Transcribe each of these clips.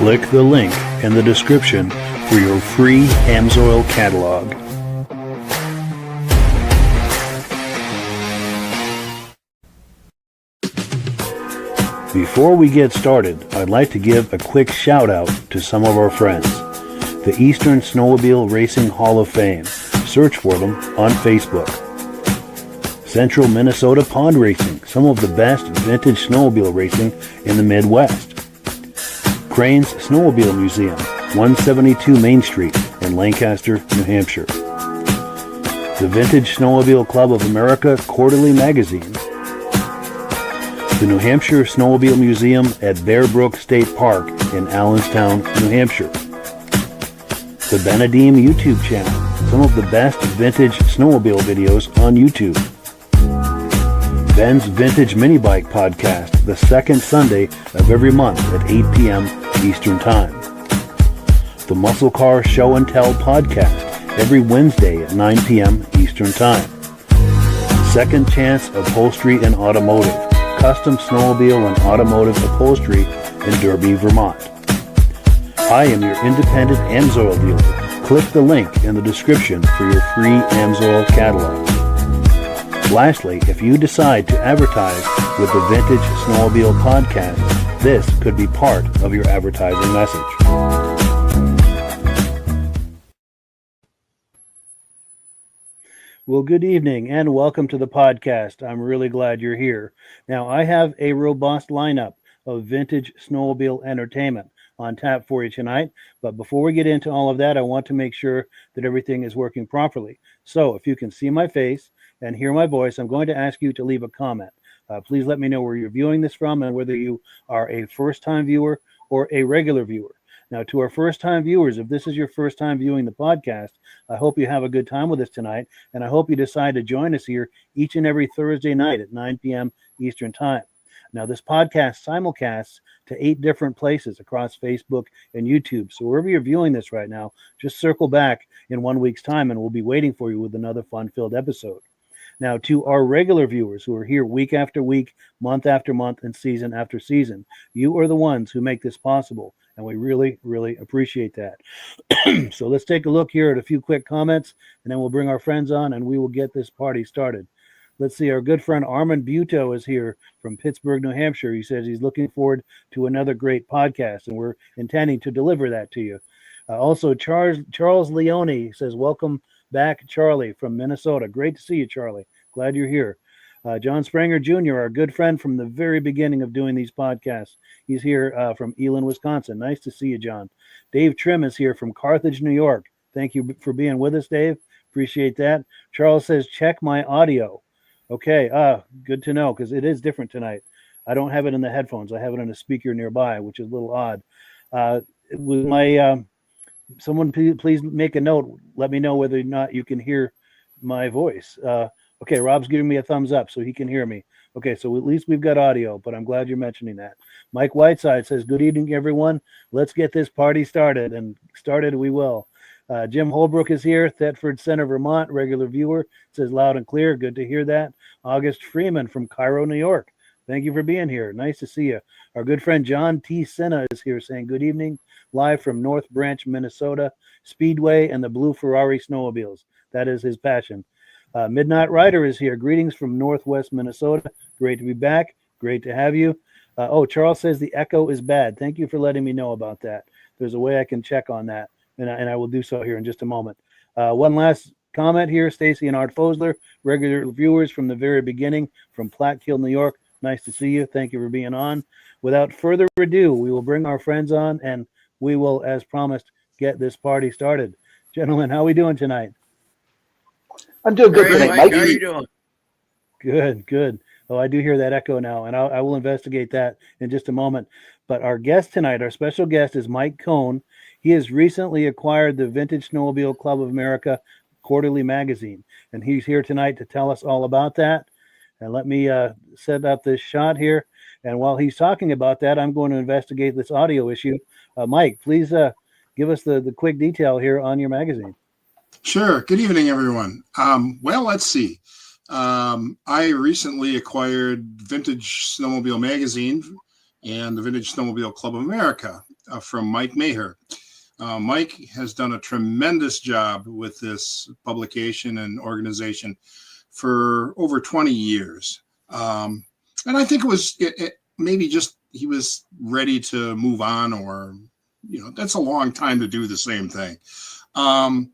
Click the link in the description for your free AMSOIL catalog. Before we get started, I'd like to give a quick shout out to some of our friends. The Eastern Snowmobile Racing Hall of Fame. Search for them on Facebook. Central Minnesota Pond Racing, some of the best vintage snowmobile racing in the Midwest. Crane's Snowmobile Museum, 172 Main Street in Lancaster, New Hampshire. The Vintage Snowmobile Club of America Quarterly Magazine. The New Hampshire Snowmobile Museum at Bear Brook State Park in Allenstown, New Hampshire. The Benedim YouTube channel, some of the best vintage snowmobile videos on YouTube. Ben's Vintage Mini Bike Podcast, the second Sunday of every month at 8 p.m. Eastern Time. The Muscle Car Show and Tell Podcast, every Wednesday at 9 p.m. Eastern Time. Second Chance Upholstery and Automotive, custom snowmobile and automotive upholstery in Derby, Vermont. I am your independent AMSOIL dealer. Click the link in the description for your free AMSOIL catalog. Lastly, if you decide to advertise with the Vintage Snowmobile Podcast, this could be part of your advertising message. Well, good evening and welcome to the podcast. I'm really glad you're here. Now, I have a robust lineup of vintage snowmobile entertainment on tap for you tonight. But before we get into all of that, I want to make sure that everything is working properly. So if you can see my face and hear my voice, I'm going to ask you to leave a comment. Please let me know where you're viewing this from and whether you are a first-time viewer or a regular viewer. Now, to our first-time viewers, if this is your first time viewing the podcast, I hope you have a good time with us tonight, and I hope you decide to join us here each and every Thursday night at 9 p.m. Eastern Time. Now, this podcast simulcasts to 8 different places across Facebook and YouTube. So wherever you're viewing this right now, just circle back in 1 week's time, and we'll be waiting for you with another fun-filled episode. Now, to our regular viewers who are here week after week, month after month, and season after season, you are the ones who make this possible, and we really, really appreciate that. So let's take a look here at a few quick comments, and then we'll bring our friends on, and we will get this party started. Let's see, our good friend Armand Buto is here from Pittsburg, New Hampshire. He says he's looking forward to another great podcast, and we're intending to deliver that to you. Also, Charles Leone says, welcome back, Charlie, from Minnesota. Great to see you, Charlie. Glad you're here. John Spranger Jr., our good friend from the very beginning of doing these podcasts. He's here from Elin, Wisconsin. Nice to see you, John. Dave Trim is here from Carthage, New York. Thank you for being with us, Dave. Appreciate that. Charles says, check my audio. Okay, good to know, because it is different tonight. I don't have it in the headphones. I have it on a speaker nearby, which is a little odd. With my someone please make a note. Let me know whether or not you can hear my voice. Okay, Rob's giving me a thumbs up, so he can hear me. Okay, so at least we've got audio, but I'm glad you're mentioning that. Mike Whiteside says, good evening, everyone. Let's get this party started, and started we will. Jim Holbrook is here, Thetford Center, Vermont, regular viewer, says loud and clear. Good to hear that. August Freeman from Cairo, New York. Thank you for being here. Nice to see you. Our good friend John T. Senna is here saying good evening, live from North Branch, Minnesota, Speedway and the Blue Ferrari snowmobiles. That is his passion. Midnight Rider is here. Greetings from Northwest Minnesota. Great to be back. Great to have you. Charles says the echo is bad. Thank you for letting me know about that. There's a way I can check on that, and I will do so here in just a moment. One last comment here. Stacy and Art Fosler, regular viewers from the very beginning from Plattkill, New York. Nice to see you. Thank you for being on. Without further ado, we will bring our friends on, and we will, as promised, get this party started. Gentlemen, how are we doing tonight? I'm doing good tonight, Mike. How are you doing? Good. Oh, I do hear that echo now, and I will investigate that in just a moment. But our guest tonight, our special guest, is Mike Kohn. He has recently acquired the Vintage Snowmobile Club of America Quarterly Magazine, and he's here tonight to tell us all about that. And let me set up this shot here. And while he's talking about that, I'm going to investigate this audio issue. Mike, please give us the quick detail here on your magazine. Sure. Good evening, everyone. Well, let's see. I recently acquired Vintage Snowmobile Magazine and the Vintage Snowmobile Club of America. from Mike Kohn. Mike has done a tremendous job with this publication and organization for over 20 years. And I think it maybe just he was ready to move on, or, that's a long time to do the same thing. I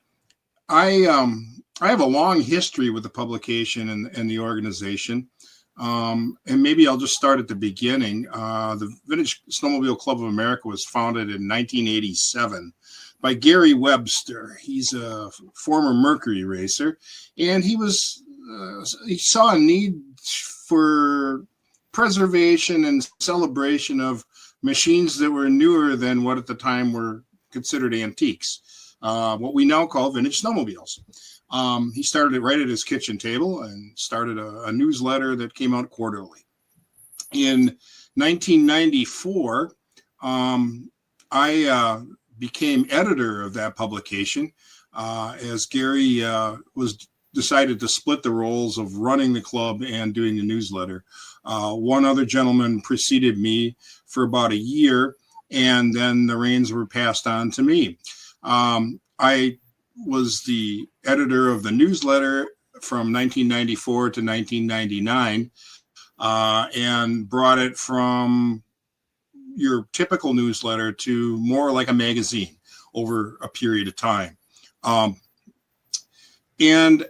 have a long history with the publication and the organization. And maybe I'll just start at the beginning. The Vintage Snowmobile Club of America was founded in 1987 by Gary Webster. He's a former Mercury racer, and he saw a need for preservation and celebration of machines that were newer than what at the time were considered antiques, what we now call vintage snowmobiles. He started it right at his kitchen table and started a newsletter that came out quarterly. In 1994, I became editor of that publication as Gary decided to split the roles of running the club and doing the newsletter. One other gentleman preceded me for about a year, and then the reins were passed on to me. I was the editor of the newsletter from 1994 to 1999, and brought it from your typical newsletter to more like a magazine over a period of time. And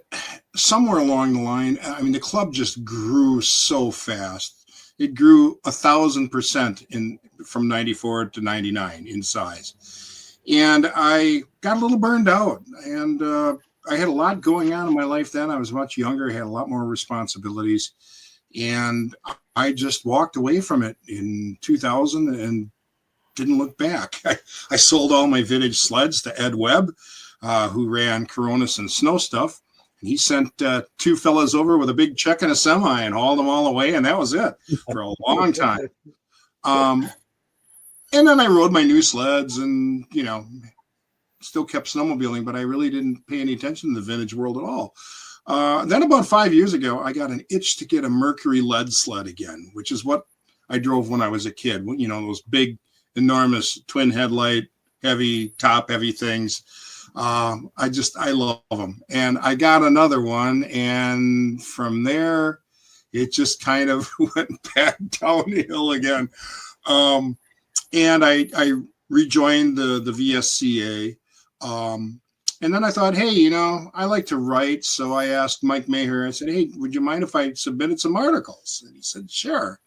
somewhere along the line, the club just grew so fast. It grew 1,000% from 94 to 99 in size. And I got a little burned out, and I had a lot going on in my life then. I was much younger, had a lot more responsibilities, and I just walked away from it in 2000 and didn't look back. I sold all my vintage sleds to Ed Webb, who ran Coronas and Snow Stuff. And he sent two fellas over with a big check and a semi and hauled them all away, and that was it for a long time. And then I rode my new sleds and, still kept snowmobiling, but I really didn't pay any attention to the vintage world at all. Then about 5 years ago, I got an itch to get a Mercury lead sled again, which is what I drove when I was a kid. Those big, enormous twin headlight, heavy things. I love them. And I got another one. And from there, it just kind of went back downhill again. And I rejoined the VSCA. And then I thought, hey, I like to write. So I asked Mike Kohn, I said, hey, would you mind if I submitted some articles? And he said, sure.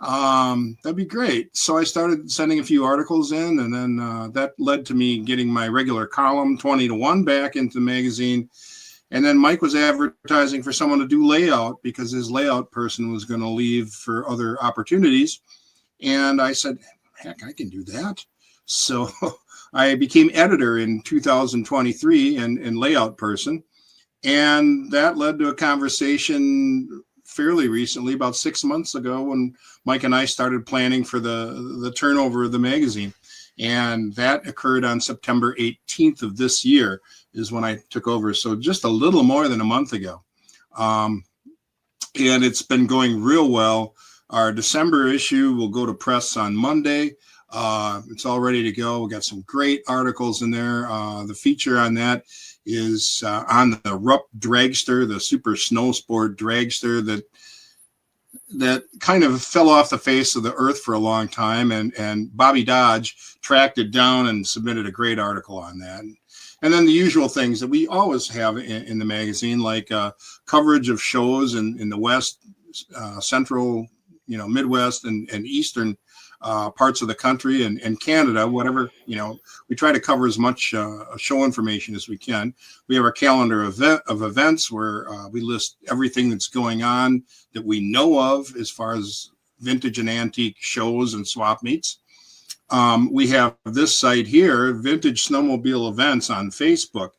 That'd be great. So I started sending a few articles in, and then that led to me getting my regular column 20-1 back into the magazine. And then Mike was advertising for someone to do layout because his layout person was going to leave for other opportunities. And I said, heck, I can do that. So I became editor in 2023 and layout person. And that led to a conversation fairly recently, about 6 months ago, when Mike and I started planning for the turnover of the magazine. And that occurred on September 18th of this year is when I took over. So just a little more than a month ago. And it's been going real well. Our December issue will go to press on Monday. It's all ready to go. We got some great articles in there. The feature on that is on the Rupp dragster, the super snow sport dragster that kind of fell off the face of the earth for a long time. And Bobby Dodge tracked it down and submitted a great article on that. And then the usual things that we always have in the magazine, like coverage of shows in the West, Central, Midwest and Eastern parts of the country and Canada, whatever, we try to cover as much show information as we can. We have our calendar of events where we list everything that's going on that we know of as far as vintage and antique shows and swap meets. We have this site here, Vintage Snowmobile Events on Facebook,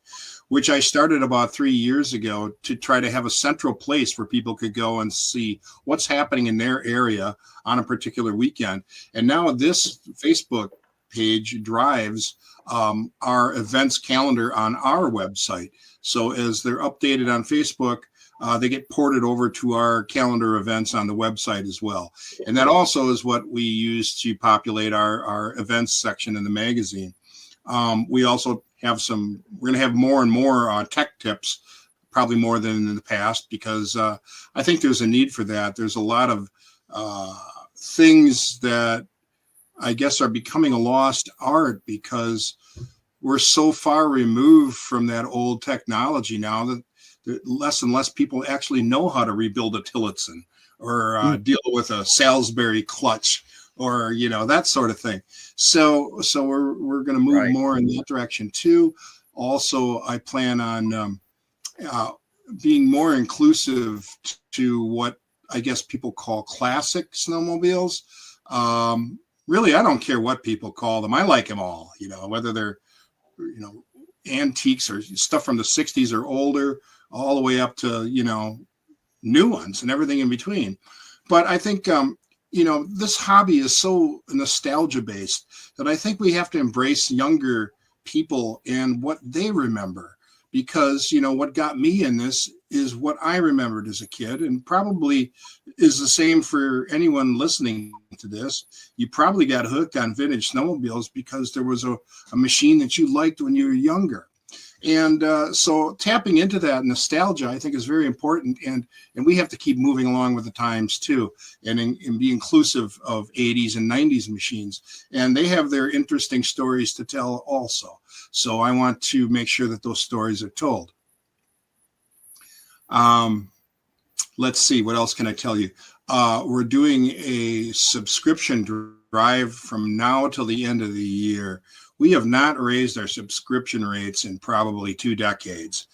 which I started about 3 years ago to try to have a central place where people could go and see what's happening in their area on a particular weekend. And now this Facebook page drives our events calendar on our website. So as they're updated on Facebook, they get ported over to our calendar events on the website as well. And that also is what we use to populate our events section in the magazine. We also have we're going to have more and more tech tips, probably more than in the past, because I think there's a need for that. There's a lot of things that I guess are becoming a lost art because we're so far removed from that old technology now that less and less people actually know how to rebuild a Tillotson or deal with a Salisbury clutch or, that sort of thing. So we're going to move more in that direction too. Also, I plan on being more inclusive to what I guess people call classic snowmobiles. Really, I don't care what people call them. I like them all, whether they're, antiques or stuff from the 60s or older, all the way up to, new ones and everything in between. But I think, this hobby is so nostalgia based that I think we have to embrace younger people and what they remember, because, what got me in this is what I remembered as a kid, and probably is the same for anyone listening to this. You probably got hooked on vintage snowmobiles because there was a machine that you liked when you were younger. And so tapping into that nostalgia, I think, is very important. And we have to keep moving along with the times, too, and be inclusive of 80s and 90s machines. And they have their interesting stories to tell also. So I want to make sure that those stories are told. Let's see, what else can I tell you? We're doing a subscription drive from now till the end of the year. We have not raised our subscription rates in probably 2 decades.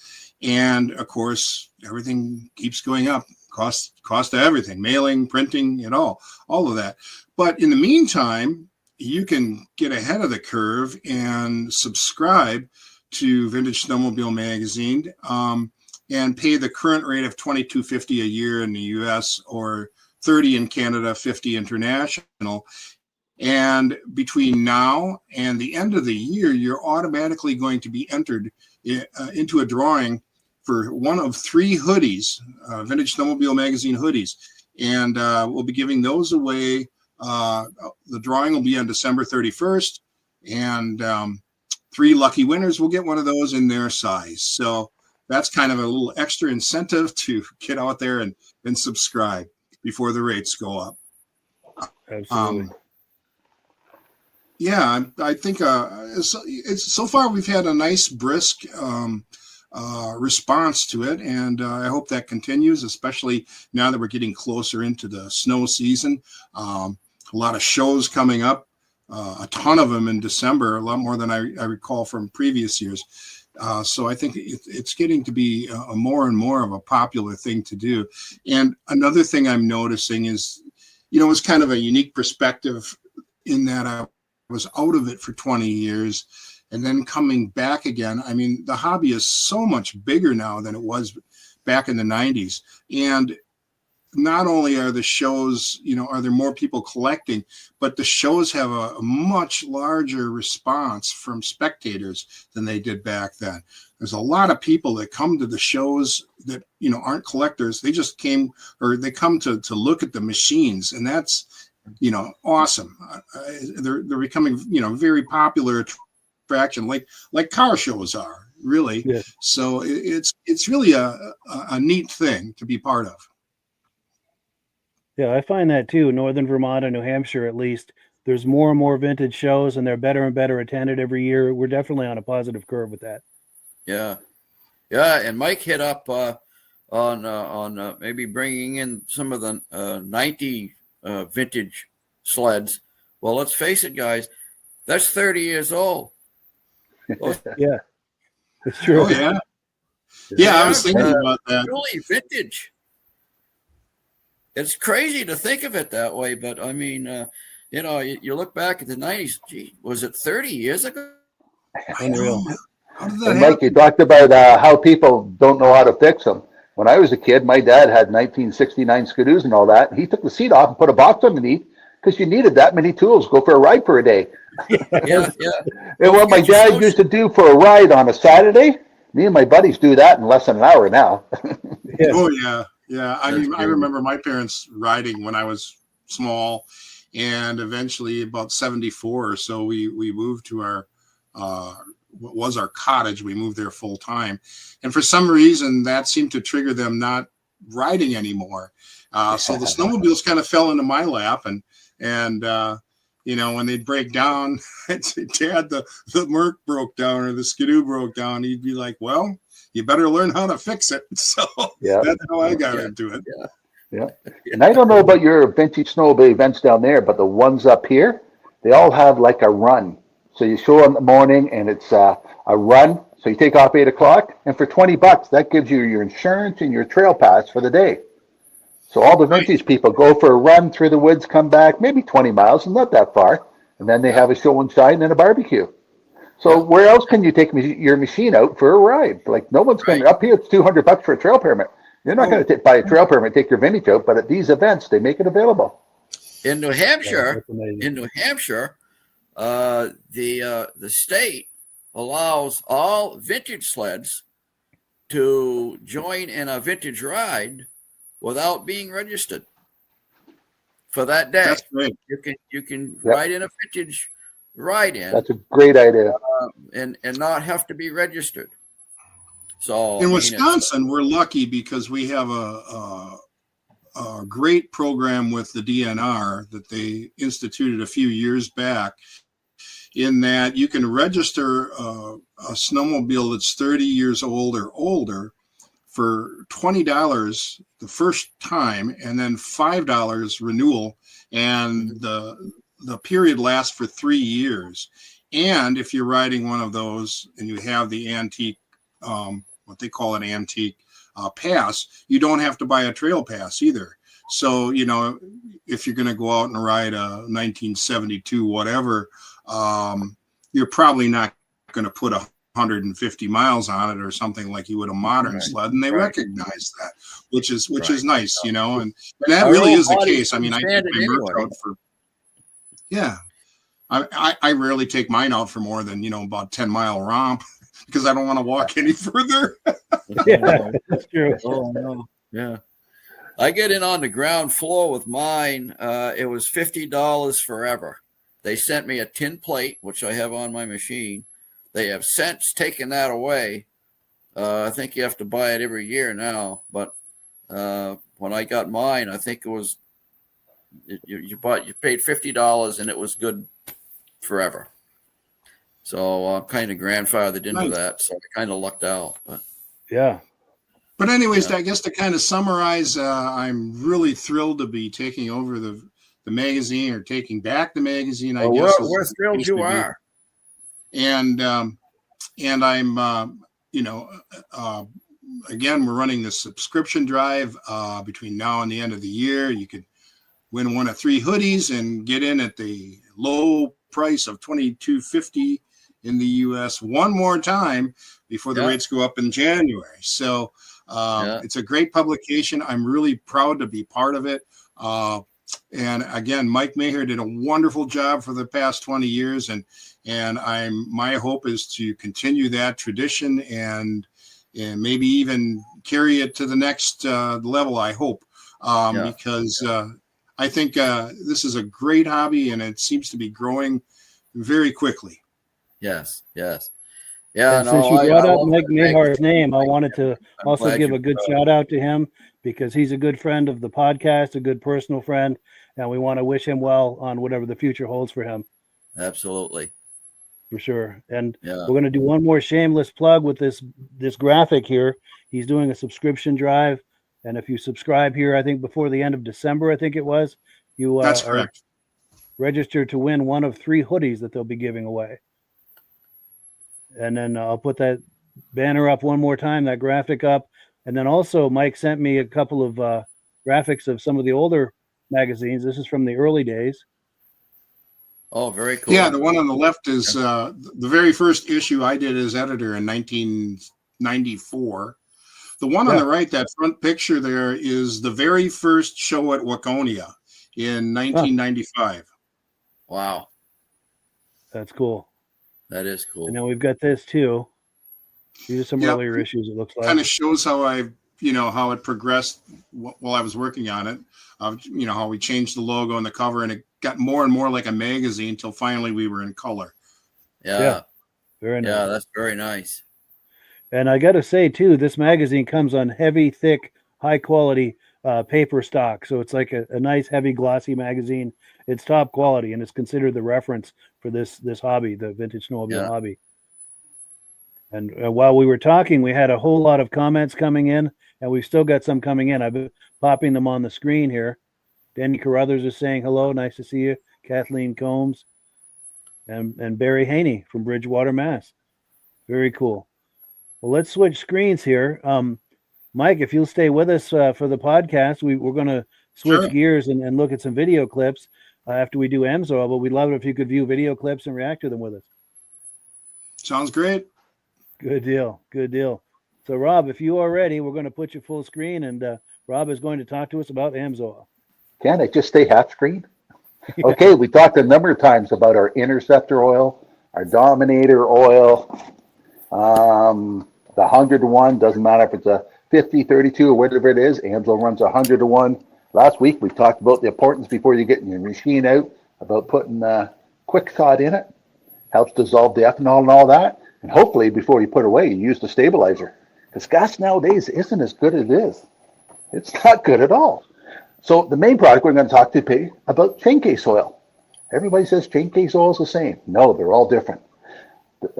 And of course, everything keeps going up. Cost of everything, mailing, printing, and all of that. But in the meantime, you can get ahead of the curve and subscribe to Vintage Snowmobile Magazine and pay the current rate of $22.50 a year in the US or $30 in Canada, $50 international. And between now and the end of the year, you're automatically going to be entered into a drawing for one of 3 hoodies, Vintage Snowmobile Magazine hoodies. And we'll be giving those away. The drawing will be on December 31st. And 3 lucky winners will get one of those in their size. So that's kind of a little extra incentive to get out there and subscribe before the rates go up. Absolutely. Yeah, I think it's so far we've had a nice brisk response to it, and I hope that continues, especially now that we're getting closer into the snow season. A lot of shows coming up, a ton of them in December, a lot more than I recall from previous years. So I think it's getting to be a more and more of a popular thing to do. And another thing I'm noticing is, it's kind of a unique perspective in that I was out of it for 20 years and then coming back again. I mean, the hobby is so much bigger now than it was back in the 90s. And not only are the shows, are there more people collecting, but the shows have a much larger response from spectators than they did back then. There's a lot of people that come to the shows that, aren't collectors. They just came, or they come to look at the machines, and that's, awesome. They're becoming, very popular attraction, like car shows are, really. Yes. So it's really a neat thing to be part of. Yeah, I find that too. Northern Vermont and New Hampshire, at least, there's more and more vintage shows, and they're better and better attended every year. We're definitely on a positive curve with that. Yeah, and Mike hit up on maybe bringing in some of the 90 vintage sleds. Well, let's face it, guys, that's 30 years old. Well, yeah, it's true. Oh, yeah. Yeah, I was thinking about that. Really vintage. It's crazy to think of it that way, but I mean, you look back at the 90s, gee, was it 30 years ago? Unreal. And Mike, you talked about how people don't know how to fix them. When I was a kid, my dad had 1969 Skidoos and all that. He took the seat off and put a box underneath because you needed that many tools. Go for a ride for a day. Yeah. And what my dad used to do for a ride on a Saturday, me and my buddies do that in less than an hour now. Yeah. Oh yeah, yeah. I That's mean, I great. remember my parents riding when I was small, and eventually, about 74 or so, we moved to our what was our cottage. We moved there full time, and for some reason, that seemed to trigger them not riding anymore. So the snowmobiles kind of fell into my lap, and you know, when they'd break down, I'd say, Dad, the Merc broke down or the Skidoo broke down. He'd be like, well, you better learn how to fix it. So Yeah. that's how I got into it. Yeah. And I don't know about your vintage snowmobile events down there, but the ones up here, they all have like a run. So you show in the morning and it's a run. So you take off 8 o'clock, and for $20, that gives you your insurance and your trail pass for the day. So all the vintage people go for a run through the woods, come back, maybe 20 miles, and not that far. And then they have a show inside and then a barbecue. So where else can you take your machine out for a ride? Like no one's going up here. It's $200 for a trail permit. You're not going to buy a trail permit, take your vintage out, but at these events, they make it available. In New Hampshire, the state allows all vintage sleds to join in a vintage ride without being registered for that day. That's great. You can ride in a vintage ride-in. That's a great idea. And not have to be registered. So in Wisconsin, we're lucky because we have a great program with the DNR that they instituted a few years back, in that you can register a snowmobile that's 30 years old or older for $20 the first time, and then $5 renewal, and the period lasts for 3 years. And if you're riding one of those and you have the antique, what they call an antique pass, you don't have to buy a trail pass either. So, you know, if you're going to go out and ride a 1972 whatever, you're probably not going to put 150 miles on it or something like you would a modern sled, and they recognize that, which is nice, you know, and that really is the case. I mean, I take my Merc out for, I rarely take mine out for more than, you know, about 10-mile romp because I don't want to walk any further. Yeah, that's true. Oh no, yeah. I get in on the ground floor with mine. It was $50 forever. They sent me a tin plate, which I have on my machine. They have since taken that away. I think you have to buy it every year now. But when I got mine, I think it was you paid $50 and it was good forever. So I'm kind of grandfathered into that. So I kind of lucked out. But yeah. But anyways, I guess to kind of summarize, I'm really thrilled to be taking over the magazine, or taking back the magazine. I guess we're thrilled you are. And I'm, you know, again, we're running the subscription drive between now and the end of the year. You could win one of 3 hoodies and get in at the low price of $22.50 in the U.S. one more time before the rates go up in January. So it's a great publication. I'm really proud to be part of it. And again, Mike Maher did a wonderful job for the past 20 years, and my hope is to continue that tradition and maybe even carry it to the next level. I hope, because I think this is a great hobby, and it seems to be growing very quickly. Yes. Yeah. And since you brought up Mike Mahar's name, I wanted to also give a good shout out to him, because he's a good friend of the podcast, a good personal friend, and we want to wish him well on whatever the future holds for him. Absolutely. For sure. And we're going to do one more shameless plug with this graphic here. He's doing a subscription drive, and if you subscribe here, I think before the end of December, I think it was, you That's correct. Registered to win one of 3 hoodies that they'll be giving away. And then I'll put that banner up one more time, that graphic up. And then also Mike sent me a couple of graphics of some of the older magazines. This is from the early days. Oh, very cool. Yeah, the one on the left is the very first issue I did as editor in 1994. The one on the right, that front picture there, is the very first show at Waconia in 1995. Wow. That's cool. That is cool. And then we've got this too. These are some earlier issues, it looks like. Kind of shows how I've how it progressed while I was working on it. How we changed the logo and the cover, and it got more and more like a magazine until finally we were in color. Yeah. Very nice. Yeah, that's very nice. And I got to say, too, this magazine comes on heavy, thick, high-quality paper stock. So it's like a nice, heavy, glossy magazine. It's top quality, and it's considered the reference for this hobby, the vintage snowmobile hobby. And while we were talking, we had a whole lot of comments coming in, and we've still got some coming in. I've been popping them on the screen here. Danny Carruthers is saying hello. Nice to see you. Kathleen Combs and Barry Haney from Bridgewater, Mass. Very cool. Well, let's switch screens here. Mike, if you'll stay with us for the podcast, we're going to switch gears and look at some video clips after we do AMSOIL, but we'd love it if you could view video clips and react to them with us. Sounds great. Good deal. Good deal. So, Rob, if you are ready, we're going to put you full screen, and Rob is going to talk to us about AMSOIL. Can I just stay half screen? Okay, we talked a number of times about our Interceptor oil, our Dominator oil, the 100-to-1, doesn't matter if it's a 50, 32, or whatever it is. AMSOIL runs 100-to-1. Last week, we talked about the importance before you get your machine out, about putting quick shot in it. Helps dissolve the ethanol and all that. And hopefully, before you put it away, you use the stabilizer. Because gas nowadays isn't as good as it is. It's not good at all. So the main product we're going to talk to about chain case oil. Everybody says chain case oil is the same. No, they're all different.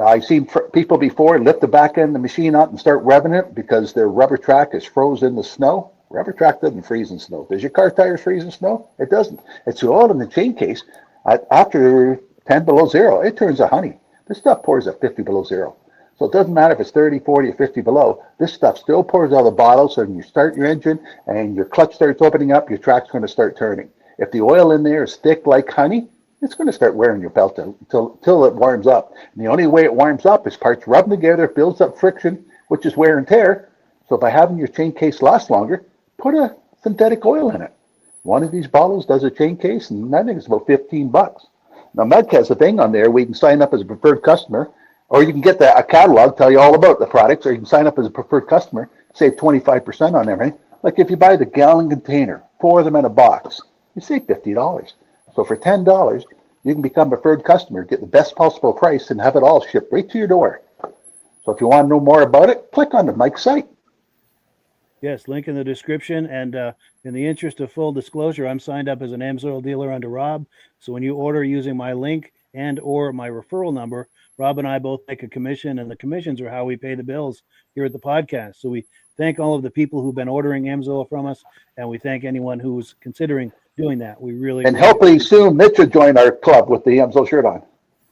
I've seen people before lift the back end of the machine up and start revving it because their rubber track is frozen in the snow. Rubber track doesn't freeze in snow. Does your car tires freeze in snow? It doesn't. It's the oil in the chain case. After 10 below zero, it turns to honey. This stuff pours at 50 below zero. So it doesn't matter if it's 30, 40, or 50 below. This stuff still pours out of the bottle. So when you start your engine and your clutch starts opening up, your track's going to start turning. If the oil in there is thick like honey, it's going to start wearing your belt until it warms up. And the only way it warms up is parts rubbing together, builds up friction, which is wear and tear. So by having your chain case last longer, put a synthetic oil in it. One of these bottles does a chain case, and I think it's about $15. Now, Mike has a thing on there where you can sign up as a preferred customer, or you can get a catalog, tell you all about the products, or you can sign up as a preferred customer, save 25% on everything. Like if you buy the gallon container, 4 of them in a box, you save $50. So for $10, you can become a preferred customer, get the best possible price, and have it all shipped right to your door. So if you want to know more about it, click on the Mike's site. Yes, link in the description. And in the interest of full disclosure, I'm signed up as an AMSOIL dealer under Rob. So when you order using my link and or my referral number, Rob and I both make a commission, and the commissions are how we pay the bills here at the podcast. So we thank all of the people who've been ordering AMSOIL from us, and we thank anyone who's considering doing that. We really and hopefully soon Mitch will join our club with the AMSOIL shirt on.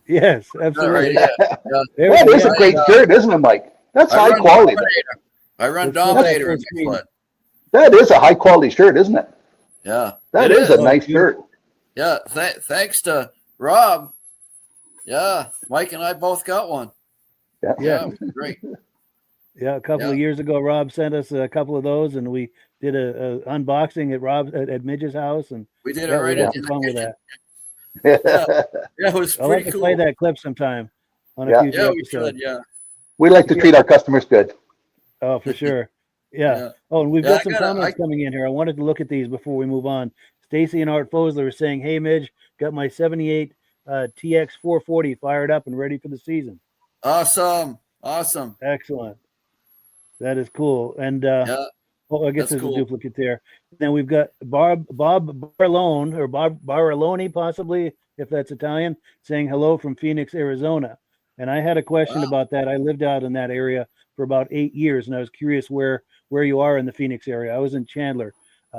Yes, absolutely. Right, yeah. That is a great shirt, isn't it, Mike? That's high quality. I run Dominator. That is a high quality shirt, isn't it? Yeah, that is a nice shirt. Yeah, thanks to Rob. Yeah, Mike and I both got one. Yeah, great. Yeah, a couple of years ago, Rob sent us a couple of those, and we did a unboxing at Midge's house, and we did it right at fun with that. Yeah, it was pretty I'd like to cool. play that clip sometime on a future episode. We should. Yeah, we like to treat our customers good. Oh, for sure. Yeah. Oh, and we've got some comments coming in here. I wanted to look at these before we move on. Stacy and Art Fosler are saying, "Hey, Midge, got my 78 TX 440 fired up and ready for the season." Awesome. Excellent. That is cool. And I guess there's a duplicate there. Then we've got Bob Barlone, or Bob Baraloni, possibly, if that's Italian, saying hello from Phoenix, Arizona. And I had a question about that. I lived out in that area for about 8 years, and I was curious where you are in the Phoenix area. I was in Chandler,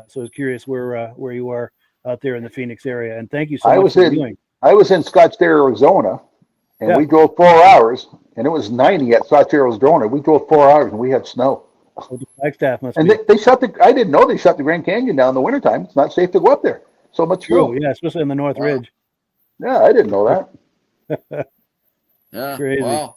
so I was curious where you are out there in the Phoenix area. And thank you so much for doing. I was in Scottsdale, Arizona, and we drove 4 hours, and it was 90 at Scottsdale, Arizona. We drove 4 hours, and we had snow. Flagstaff must and be. They shut I didn't know they shut the Grand Canyon down in the wintertime. It's not safe to go up there. So much snow. Yeah, especially in the North Ridge. Yeah, I didn't know that. Yeah, crazy. Wow.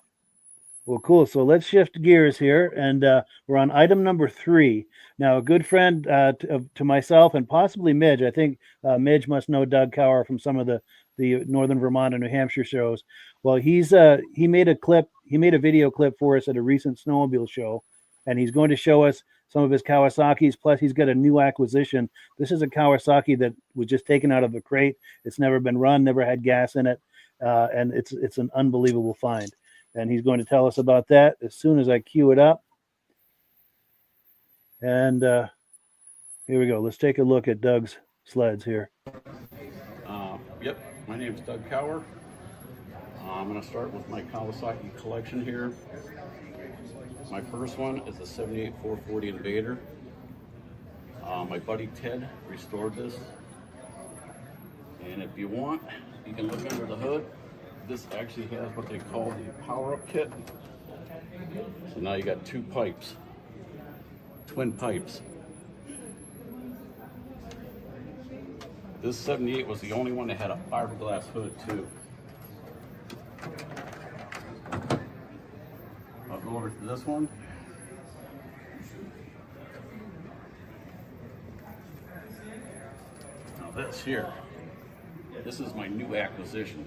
Well, cool. So let's shift gears here, and we're on item number 3. Now, a good friend to myself and possibly Midge. I think Midge must know Doug Cower from some of the Northern Vermont and New Hampshire shows. Well, he made a video clip for us at a recent snowmobile show, and he's going to show us some of his Kawasaki's. Plus, he's got a new acquisition. This is a Kawasaki that was just taken out of a crate. It's never been run, never had gas in it, and it's an unbelievable find. And he's going to tell us about that as soon as I cue it up. And here we go. Let's take a look at Doug's sleds here. Yep, my name is Doug Cower. I'm going to start with my Kawasaki collection here. My first one is a 78 440 Invader. My buddy Ted restored this. And if you want, you can look under the hood. This actually has what they call the power-up kit. So now you got two pipes, twin pipes. This 78 was the only one that had a fiberglass hood too. I'll go over to this one. Now this here, this is my new acquisition.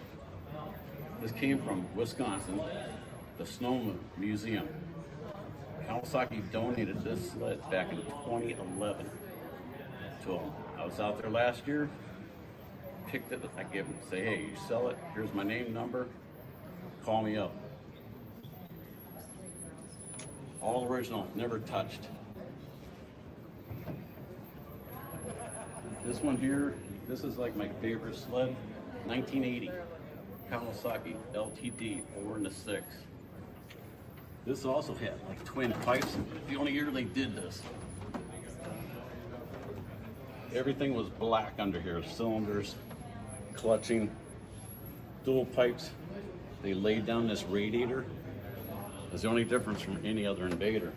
This came from Wisconsin, the Snow Museum. Kawasaki donated this sled back in 2011 to them. I was out there last year, picked it, I gave them, say, hey, you sell it, here's my name, number, call me up. All original, never touched. This one here, this is like my favorite sled, 1980, Kawasaki LTD 4 and a 6. This also had like twin pipes, the only year they did this. Everything was black under here, cylinders, clutching, dual pipes. They laid down this radiator. It's the only difference from any other Invader.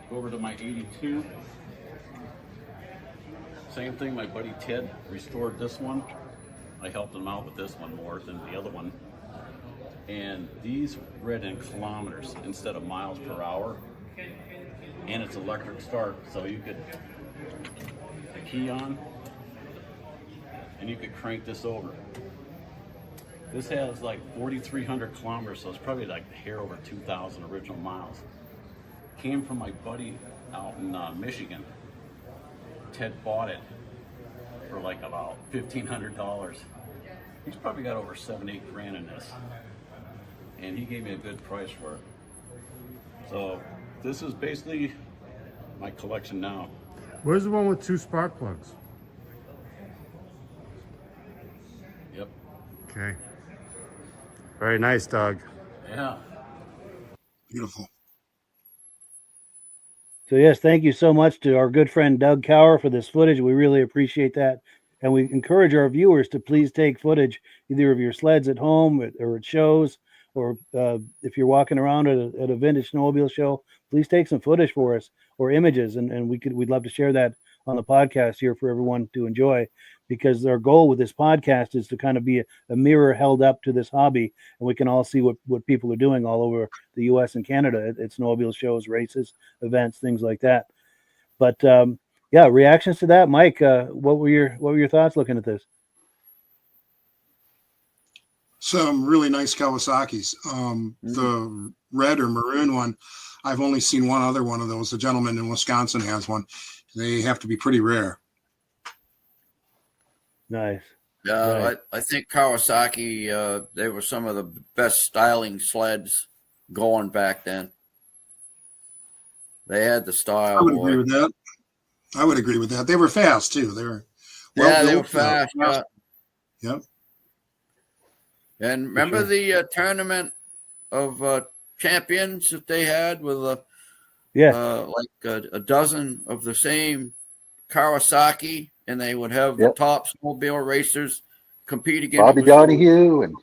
Go over to my 82. Same thing, my buddy Ted restored this one. I helped him out with this one more than the other one. And these read in kilometers instead of miles per hour. And it's electric start, so you could the key on and you could crank this over. This has like 4,300 kilometers, so it's probably like a hair over 2,000 original miles. Came from my buddy out in Michigan. Ted bought it for like about $1,500. He's probably got over 7-8 grand in this, and he gave me a good price for it. So this is basically my collection now. Where's the one with 2 spark plugs? Yep. Okay. Very nice, Doug. Yeah. Beautiful. So yes, thank you so much to our good friend Doug Cower for this footage. We really appreciate that. And we encourage our viewers to please take footage either of your sleds at home or at shows, or if you're walking around at a vintage snowmobile show, please take some footage for us or images, and we'd love to share that on the podcast here for everyone to enjoy, because our goal with this podcast is to kind of be a mirror held up to this hobby, and we can all see what people are doing all over the U.S. and Canada at snowmobile shows, races, events, things like that. But yeah, reactions to that, Mike. What were your thoughts looking at this? Some really nice Kawasaki's. The red or maroon one, I've only seen one other one of those. The gentleman in Wisconsin has one. They have to be pretty rare. Nice. Yeah, Right. I think Kawasaki, they were some of the best styling sleds going back then. They had the style. I would boy. agree with that. I would agree with that. They were fast too. They were They were built, fast. Yeah. Yep. And remember the tournament of champions that they had with like a dozen of the same Kawasaki, and they would have the top snowmobile racers compete against Bobby Donahue and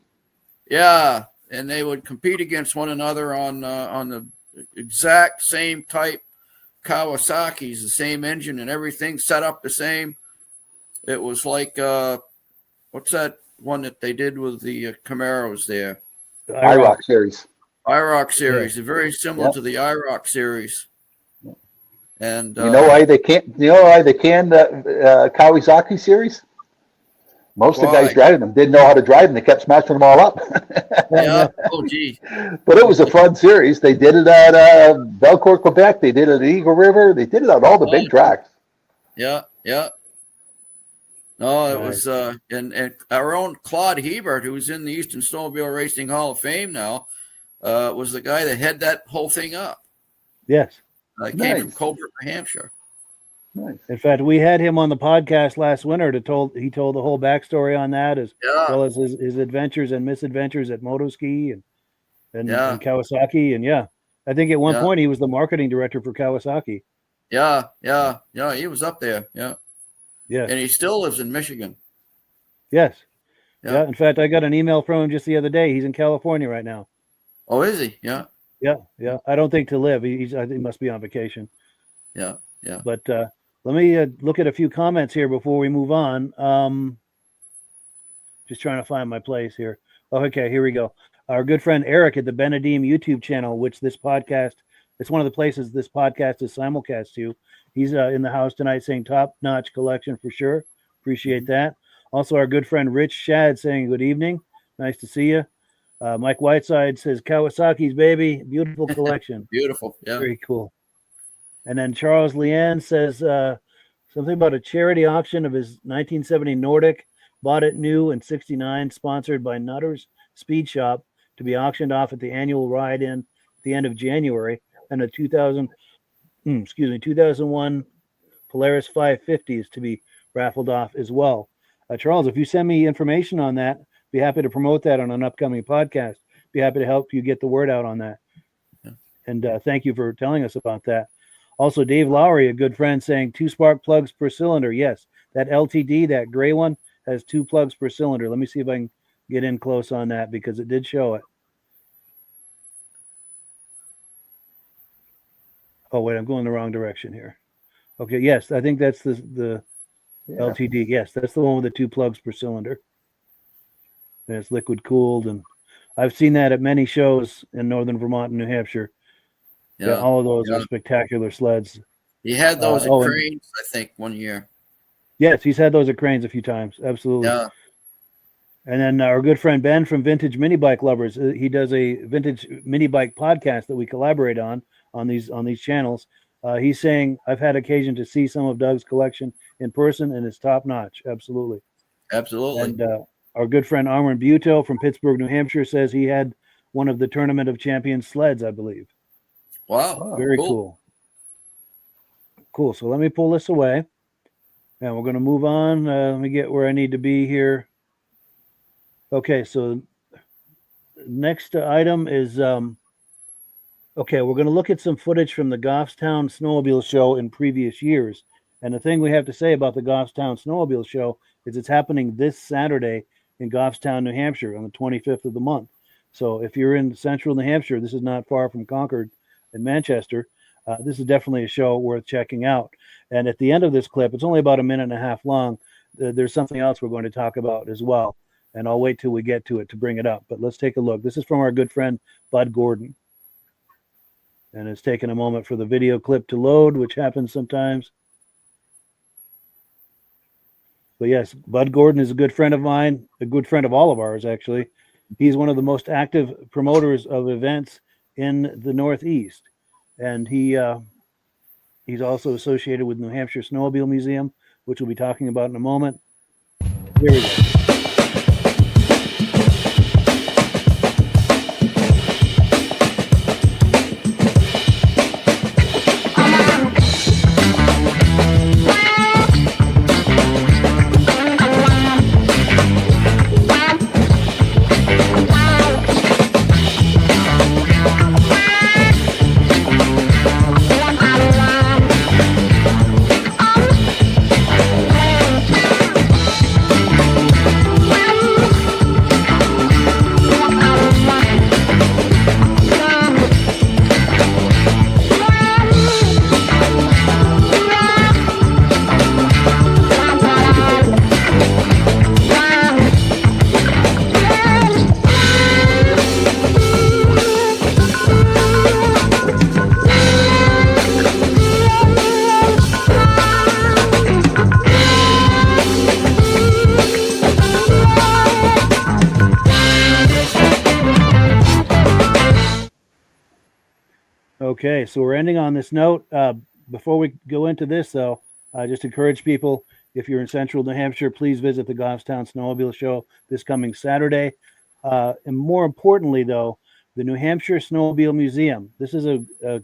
and they would compete against one another on the exact same type Kawasaki's, the same engine and everything set up the same. It was like what's that one that they did with the Camaros there? the IROC series. IROC series. They're very similar to the IROC series. And You know why they can't? You know why they canned the Kawasaki series? Most of the Why? guys driving them didn't know how to drive them. They kept smashing them all up. Yeah. Oh, gee. But it was a fun series. They did it at Belcourt, Quebec. They did it at Eagle River. They did it at all the big tracks. Yeah. Yeah. No, it Right. was, and our own Claude Hebert, who's in the Eastern Snowmobile Racing Hall of Fame now, was the guy that had that whole thing up. Yes. Came Nice. from Colbert, New Hampshire. Nice. In fact, we had him on the podcast last winter he told the whole backstory on that, as Yeah. well as his adventures and misadventures at Motoski and Yeah. Kawasaki. And yeah, I think at one Yeah. point he was the marketing director for Kawasaki. Yeah. Yeah. Yeah. He was up there. Yeah. Yes. And he still lives in Michigan. Yes. Yeah. Yeah. In fact, I got an email from him just the other day. He's in California right now. Oh, is he? Yeah. Yeah. Yeah. I don't think to live. I think he must be on vacation. Yeah. Yeah. But let me look at a few comments here before we move on. Just trying to find my place here. Oh, okay, here we go. Our good friend Eric at the Benedim YouTube channel, which this podcast, it's one of the places this podcast is simulcast to. He's in the house tonight saying top-notch collection for sure. Appreciate that. Also, our good friend Rich Shad saying good evening. Nice to see you. Mike Whiteside says Kawasaki's baby. Beautiful collection. Beautiful. Yeah. Very cool. And then Charles Leanne says something about a charity auction of his 1970 Nordic, bought it new in '69, sponsored by Nutter's Speed Shop, to be auctioned off at the annual ride-in at the end of January, and a 2001 Polaris 550 is to be raffled off as well. Charles, if you send me information on that, be happy to promote that on an upcoming podcast. Be happy to help you get the word out on that. Yeah. And thank you for telling us about that. Also, Dave Lowry, a good friend, saying 2 spark plugs per cylinder. Yes, that LTD, that gray one, has 2 plugs per cylinder. Let me see if I can get in close on that because it did show it. Oh, wait, I'm going the wrong direction here. Okay, yes, I think that's the Yeah. LTD. Yes, that's the one with the 2 plugs per cylinder. And it's liquid cooled. And I've seen that at many shows in northern Vermont and New Hampshire. Yeah, all of those are spectacular sleds. He had those at and- Cranes, I think, one year. Yes, he's had those at Cranes a few times. Absolutely. Yeah. And then our good friend Ben from Vintage Mini Bike Lovers, he does a vintage mini bike podcast that we collaborate on these channels. He's saying, I've had occasion to see some of Doug's collection in person, and it's top notch. Absolutely. Absolutely. And our good friend Armin Buto from Pittsburg, New Hampshire, says he had one of the Tournament of Champions sleds, I believe. Wow. Very cool. Cool. So let me pull this away. And we're going to move on. Let me get where I need to be here. Okay, so next item is, okay, we're going to look at some footage from the Goffstown Snowmobile Show in previous years. And the thing we have to say about the Goffstown Snowmobile Show is it's happening this Saturday in Goffstown, New Hampshire on the 25th of the month. So if you're in central New Hampshire, this is not far from Concord and Manchester. This is definitely a show worth checking out. And at the end of this clip, it's only about a minute and a half long. There's something else we're going to talk about as well. And I'll wait till we get to it to bring it up. But let's take a look. This is from our good friend, Bud Gordon. And it's taken a moment for the video clip to load, which happens sometimes. But yes, Bud Gordon is a good friend of mine, a good friend of all of ours, actually. He's one of the most active promoters of events in the Northeast. And he's also associated with New Hampshire Snowmobile Museum, which we'll be talking about in a moment. Here we go. Okay, so we're ending on this note. Before we go into this, though, I just encourage people, if you're in central New Hampshire, please visit the Goffstown Snowmobile Show this coming Saturday. And more importantly, though, the New Hampshire Snowmobile Museum. This is a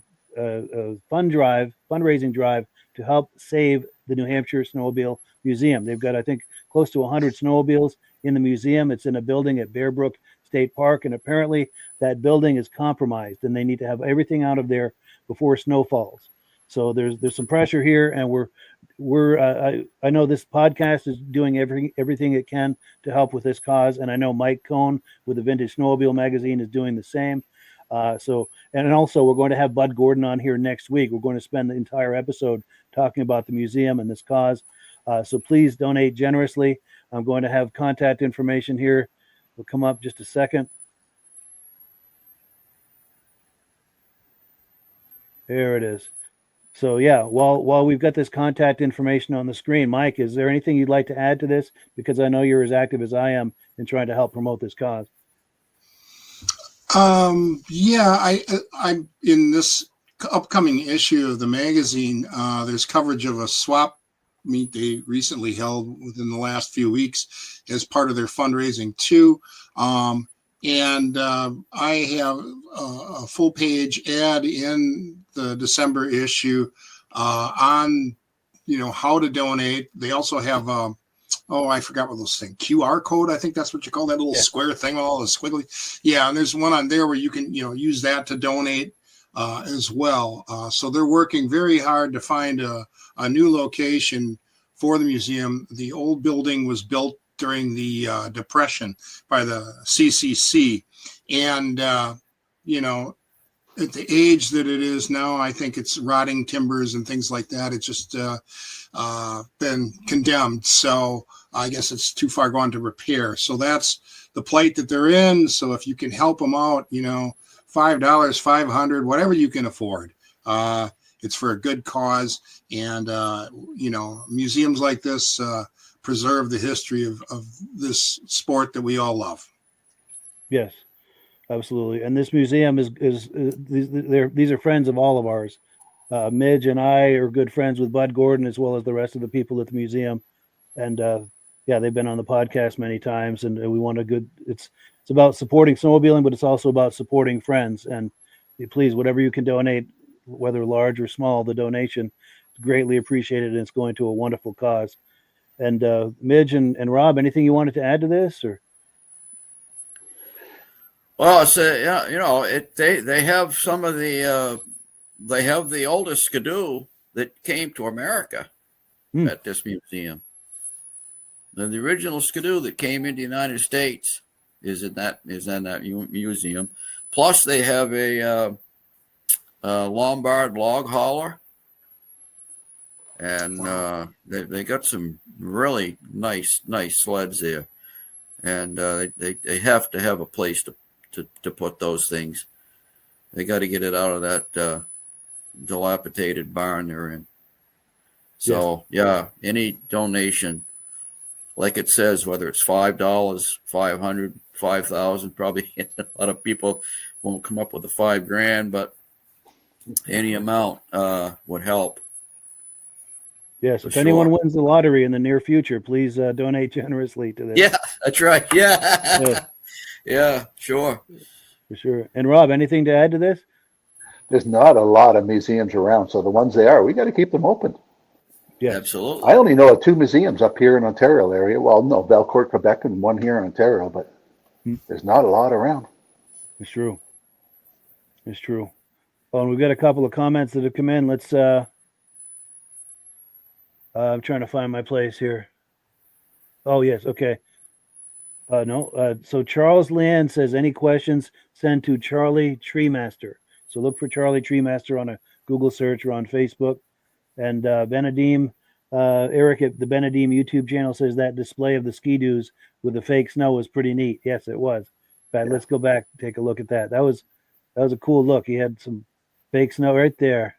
fundraising drive to help save the New Hampshire Snowmobile Museum. They've got, I think, close to 100 snowmobiles in the museum. It's in a building at Bear Brook State Park, and apparently that building is compromised, and they need to have everything out of there before snow falls. So there's some pressure here, and I know this podcast is doing everything it can to help with this cause, and I know Mike Kohn with the Vintage Snowmobile magazine is doing the same. And also we're going to have Bud Gordon on here next week. We're going to spend the entire episode talking about the museum and this cause. So please donate generously. I'm going to have contact information here. Will come up just a second. There it is. So yeah, while we've got this contact information on the screen, Mike, is there anything you'd like to add to this? Because I know you're as active as I am in trying to help promote this cause. Yeah, I'm in this upcoming issue of the magazine. There's coverage of a swap meet they recently held within the last few weeks as part of their fundraising too. And I have a full page ad in the December issue on, how to donate. They also have, I forgot what those things, QR code. I think that's what you call that little square thing with all the squiggly. Yeah. And there's one on there where you can, use that to donate as well. So they're working very hard to find a new location for the museum. The old building was built during the Depression by the CCC. And, at the age that it is now, I think it's rotting timbers and things like that. It's just been condemned. So I guess it's too far gone to repair. So that's the plight that they're in. So if you can help them out, $5, $500, whatever you can afford. It's for a good cause. And, museums like this preserve the history of this sport that we all love. Yes, absolutely. And this museum these are friends of all of ours. Midge and I are good friends with Bud Gordon, as well as the rest of the people at the museum. And they've been on the podcast many times, and we want it's about supporting snowmobiling, but it's also about supporting friends. And please, whatever you can donate, whether large or small, the donation is greatly appreciated, and it's going to a wonderful cause. And Midge and Rob, anything you wanted to add to this? Or well, it's they have some of the they have the oldest skidoo that came to America at this museum. And the original skidoo that came into the United States is in that museum. Plus, they have a Lombard log hauler, and they got some really nice sleds there, and they have to have a place to put those things. They got to get it out of that dilapidated barn they're in. So any donation, like it says, whether it's $5, $500, $5,000, probably a lot of people won't come up with the $5,000, but any amount would help. Yes, if anyone wins the lottery in the near future, please donate generously to this. Yeah, that's right. Yeah. Yeah, sure. For sure. And Rob, anything to add to this? There's not a lot of museums around, so the ones there are, we got to keep them open. Yeah, absolutely. I only know of 2 museums up here in Ontario area. Well, no, Belcourt, Quebec, and one here in Ontario, but there's not a lot around. It's true. It's true. Well, and we've got a couple of comments that have come in. Let's I'm trying to find my place here. Oh, yes. Okay. So Charles Land says, any questions, send to Charlie Treemaster. So look for Charlie Treemaster on a Google search or on Facebook. And Benedim, Eric at the Benedim YouTube channel says that display of the ski-doos with the fake snow was pretty neat. Yes, it was. In fact, let's go back and take a look at that. That was a cool look. He had some fake snow right there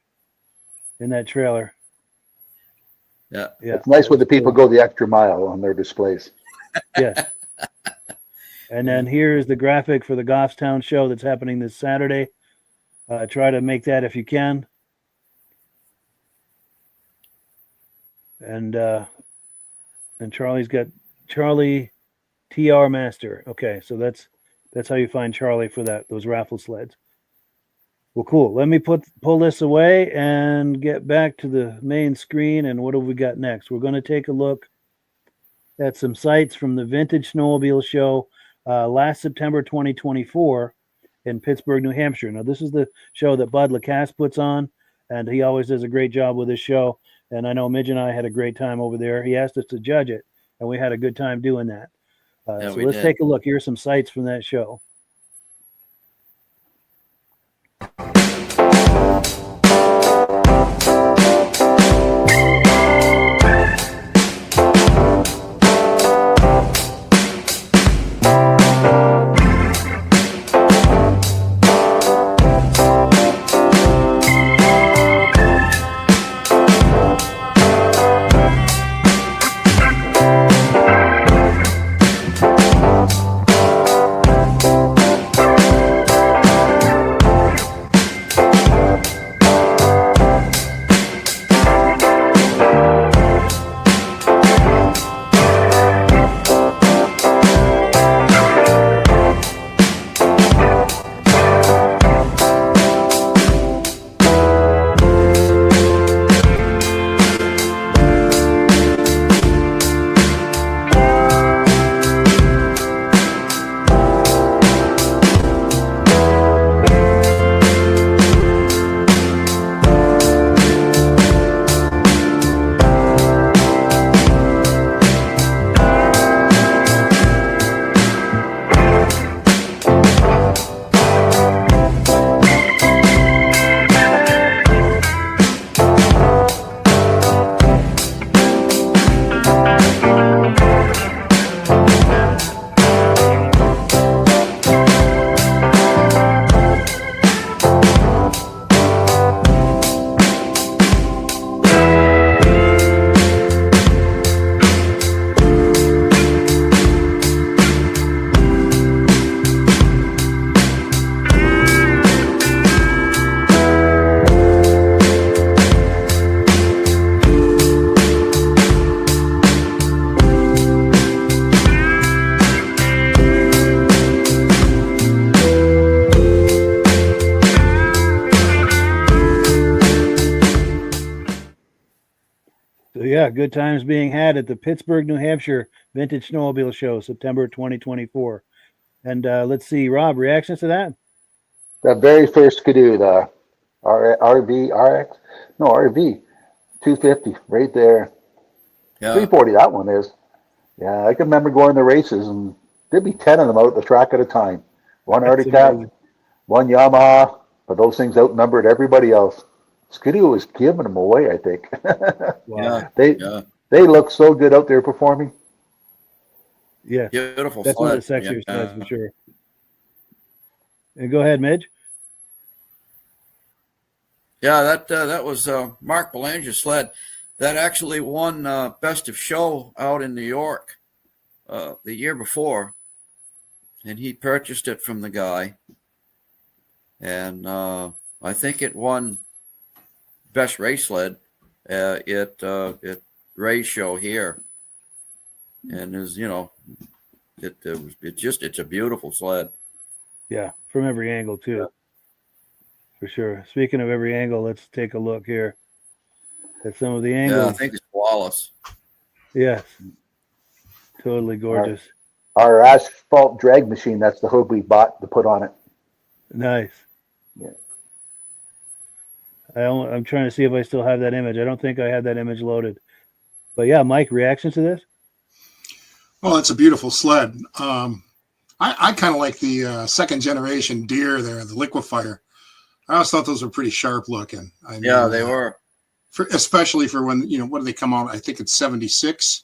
in that trailer. Yeah. It's nice when the people go the extra mile on their displays. Yes. And then here's the graphic for the Goffstown show that's happening this Saturday. Try to make that if you can. And Charlie's got Charlie TR Master. Okay, so that's how you find Charlie for those raffle sleds. Well, cool. Let me pull this away and get back to the main screen. And what have we got next? We're going to take a look at some sites from the Vintage Snowmobile Show last September 2024 in Pittsburg, New Hampshire. Now, this is the show that Bud Lacasse puts on, and he always does a great job with his show. And I know Midge and I had a great time over there. He asked us to judge it, and we had a good time doing that. So let's take a look. Here's some sites from that show. So yeah, good times being had at the Pittsburg, New Hampshire Vintage Snowmobile Show, September 2024. And let's see, Rob, reactions to that? That very first Skidoo, the RV 250, right there. Yeah. 340, that one is. Yeah, I can remember going to races, and there'd be 10 of them out the track at a time. One Arctic Cat, one Yamaha, but those things outnumbered everybody else. Skidoo was giving them away, I think. Wow. They look so good out there performing. Yeah, Beautiful. that's one of the sled. sexier sleds for sure. And go ahead, Midge. Yeah, that was Mark Belanger's sled. That actually won Best of Show out in New York the year before, and he purchased it from the guy. And I think it won Best Race Sled at Ray's show here. And is it's a beautiful sled. Yeah, from every angle too. Yeah. For sure. Speaking of every angle, let's take a look here at some of the angles. Yeah, I think it's flawless. Yes. Totally gorgeous. Our asphalt drag machine, that's the hood we bought to put on it. Nice. Yeah. I'm trying to see if I still have that image. I don't think I had that image loaded. But yeah, Mike, reactions to this? Well, it's a beautiful sled. I kind of like the second generation Deer there, the Liquefier. I always thought those were pretty sharp looking. I mean, yeah, they were. Especially for when, what do they come out? I think it's 76.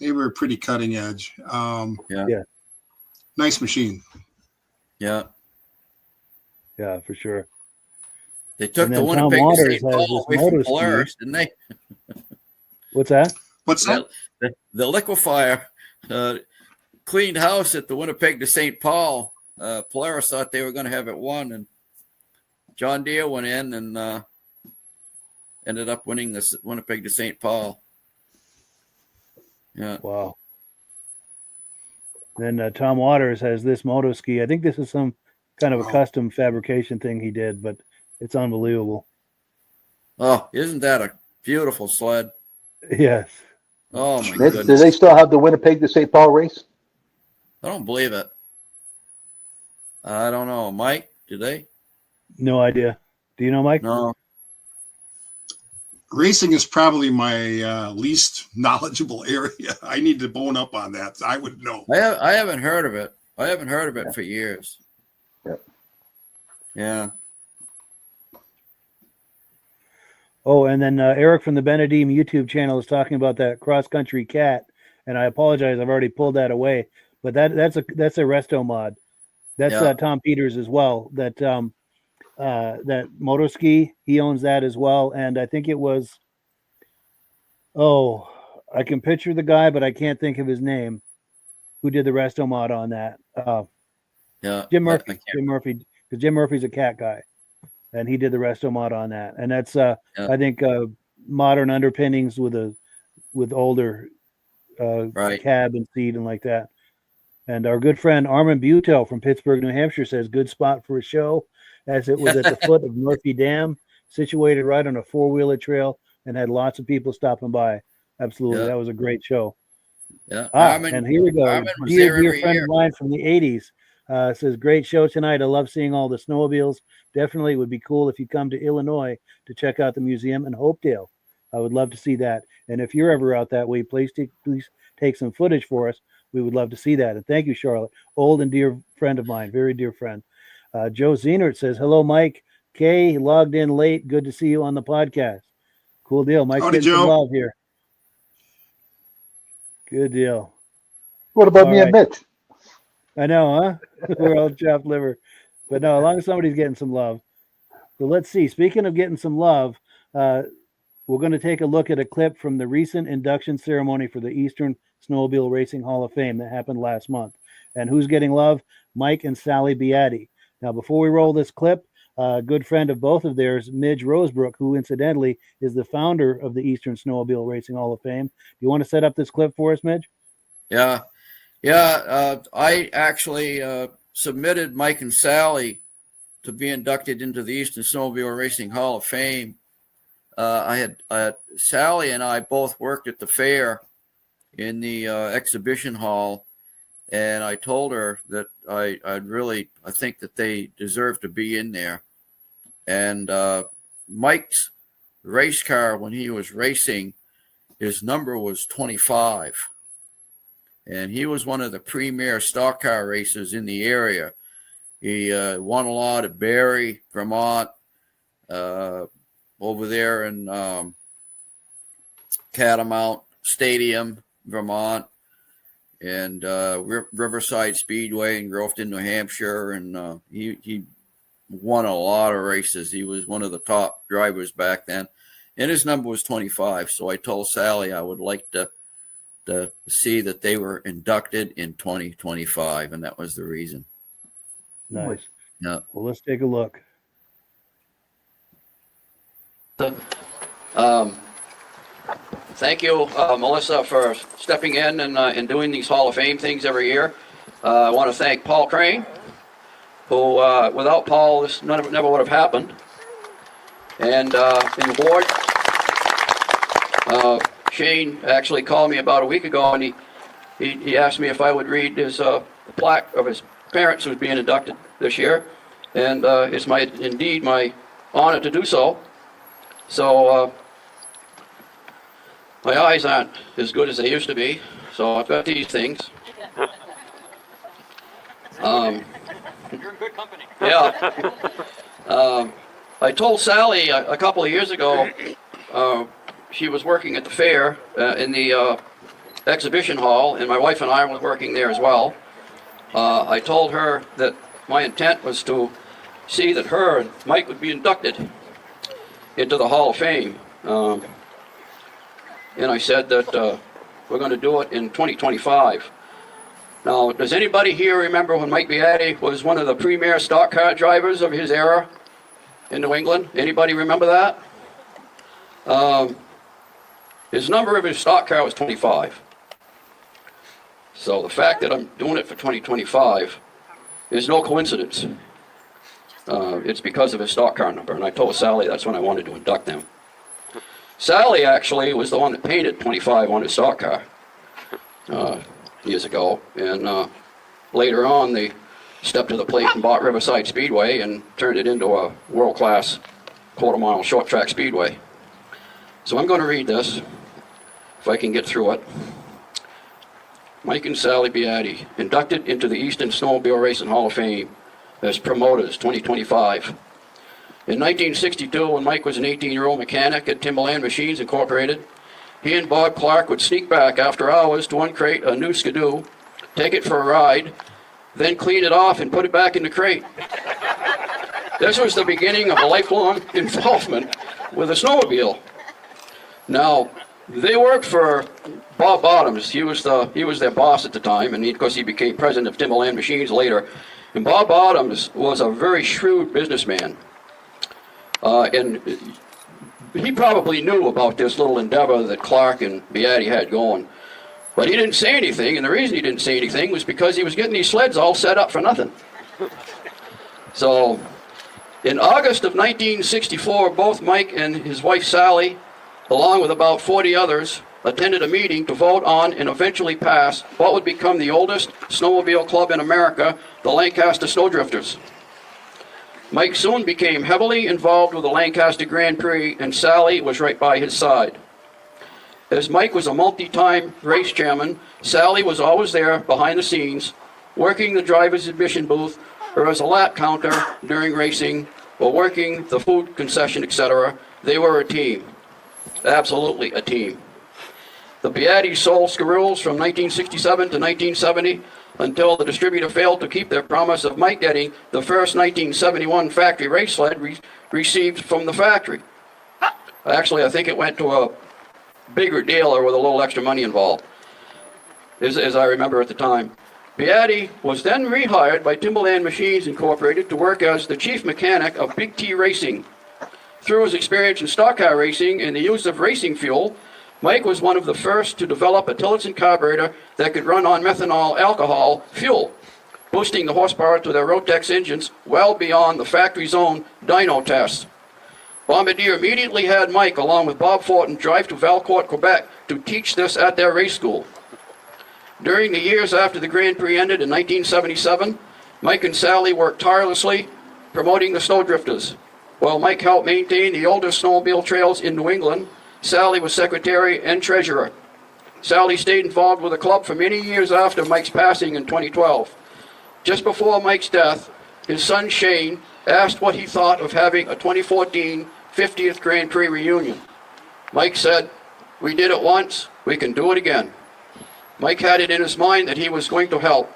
They were pretty cutting edge. Yeah. Nice machine. Yeah. Yeah, for sure. They took the Winnipeg to St. Paul away from Polaris, didn't they? What's that? What's that? The Liquefier cleaned house at the Winnipeg to St. Paul. Polaris thought they were going to have it won, and John Deere went in and ended up winning this Winnipeg to St. Paul. Yeah. Wow. Then Tom Waters has this moto ski. I think this is some kind of a custom fabrication thing he did, but it's unbelievable. Oh, isn't that a beautiful sled? Yes. Oh my Do goodness. they still have the Winnipeg to St. Paul race? I don't believe it. I don't know. Mike, do they? No idea. Do you know, Mike? No. Racing is probably my least knowledgeable area. I need to bone up on that. I would know. I haven't heard of it. I haven't heard of it for years. Yep. Yeah. Oh, and then Eric from the Benedim YouTube channel is talking about that cross-country cat, and I apologize, I've already pulled that away. But that's a resto mod. That's Tom Peters as well. That that moto ski, he owns that as well, and I think it was. Oh, I can picture the guy, but I can't think of his name. Who did the resto mod on that? Yeah. Jim Murphy. Jim Murphy, because Jim Murphy's a cat guy, and he did the resto mod on that. And that's I think modern underpinnings with older cab and seat and like that. And our good friend Armin Butel from Pittsburg, New Hampshire says good spot for a show, as it was at the foot of Murphy Dam, situated right on a four-wheeler trail, and had lots of people stopping by. Absolutely, that was a great show. Yeah. And here we go. Dear friend of mine from the 80s says, great show tonight. I love seeing all the snowmobiles. Definitely it would be cool if you come to Illinois to check out the museum in Hopedale. I would love to see that. And if you're ever out that way, please take some footage for us. We would love to see that. And thank you, Charlotte. Old and dear friend of mine. Very dear friend. Joe Zenert says, hello, Mike. Kay, logged in late. Good to see you on the podcast. Cool deal. Mike's getting some love here. Good deal. What about me and Mitch? I know, huh? We're all chopped liver. But no, as long as somebody's getting some love. So let's see. Speaking of getting some love, we're going to take a look at a clip from the recent induction ceremony for the Eastern Snowmobile Racing Hall of Fame that happened last month. And who's getting love? Mike and Sally Beattie. Now, before we roll this clip, a good friend of both of theirs, Midge Rosebrook, who incidentally is the founder of the Eastern Snowmobile Racing Hall of Fame. Do you want to set up this clip for us, Midge? Yeah. I actually submitted Mike and Sally to be inducted into the Eastern Snowmobile Racing Hall of Fame. I had Sally and I both worked at the fair in the exhibition hall, and I told her that I think that they deserve to be in there. And Mike's race car, when he was racing, his number was 25. And he was one of the premier stock car racers in the area. He won a lot at Barrie, Vermont, over there in Catamount Stadium, Vermont, and Riverside Speedway in Goffstown, New Hampshire. And he won a lot of races. He was one of the top drivers back then. And his number was 25. So I told Sally I would like to see that they were inducted in 2025, and that was the reason. Nice. Yeah. Well, let's take a look. Thank you, Melissa, for stepping in and doing these Hall of Fame things every year. I want to thank Paul Crane, who, without Paul, this never would have happened. And in the board, Shane actually called me about a week ago, and he asked me if I would read his plaque of his parents who's being inducted this year, and it's indeed my honor to do so. So my eyes aren't as good as they used to be, so I've got these things. You're in good company. Yeah. I told Sally a couple of years ago. She was working at the fair in the exhibition hall, and my wife and I were working there as well. I told her that my intent was to see that her and Mike would be inducted into the Hall of Fame. And I said that we're going to do it in 2025. Now, does anybody here remember when Mike Beattie was one of the premier stock car drivers of his era? in New England. Anybody remember that? His number of his stock car was 25. So the fact that I'm doing it for 2025 is no coincidence. It's because of his stock car number, and I told Sally that's when I wanted to induct them. Sally actually was the one that painted 25 on his stock car years ago, and later on they stepped to the plate and bought Riverside Speedway and turned it into a world-class quarter-mile short-track speedway. So I'm going to read this, if I can get through it. Mike and Sally Beattie, inducted into the Eastern Snowmobile Racing Hall of Fame as promoters, 2025. In 1962, when Mike was an 18-year-old mechanic at Timberland Machines Incorporated, he and Bob Clark would sneak back after hours to uncrate a new Skidoo, take it for a ride, then clean it off and put it back in the crate. This was the beginning of a lifelong involvement with a snowmobile. Now, they worked for Bob Bottoms. He was their boss at the time, and of course he became president of Timberland Machines later. And Bob Bottoms was a very shrewd businessman. And he probably knew about this little endeavor that Clark and Beattie had going. But he didn't say anything, and the reason he didn't say anything was because he was getting these sleds all set up for nothing. So, in August of 1964, both Mike and his wife Sally, along with about 40 others, attended a meeting to vote on and eventually pass what would become the oldest snowmobile club in America, the Lancaster Snowdrifters. Mike soon became heavily involved with the Lancaster Grand Prix, and Sally was right by his side. As Mike was a multi-time race chairman, Sally was always there behind the scenes, working the driver's admission booth or as a lap counter during racing, or working the food concession, etc. They were a team. Absolutely a team. The Beattie sold Scarules from 1967 to 1970 until the distributor failed to keep their promise of Mike getting the first 1971 factory race sled received from the factory. Actually, I think it went to a bigger dealer with a little extra money involved, as I remember at the time. Beattie was then rehired by Timberland Machines Incorporated to work as the chief mechanic of Big T Racing. Through his experience in stock car racing and the use of racing fuel, Mike was one of the first to develop a Tillotson carburetor that could run on methanol alcohol fuel, boosting the horsepower to their Rotex engines well beyond the factory's own dyno tests. Bombardier immediately had Mike, along with Bob Fortin, drive to Valcourt, Quebec to teach this at their race school. During the years after the Grand Prix ended in 1977, Mike and Sally worked tirelessly promoting the Snowdrifters. While Mike helped maintain the oldest snowmobile trails in New England, Sally was secretary and treasurer. Sally stayed involved with the club for many years after Mike's passing in 2012. Just before Mike's death, his son Shane asked what he thought of having a 2014 50th Grand Prix reunion. Mike said, "We did it once, we can do it again." Mike had it in his mind that he was going to help.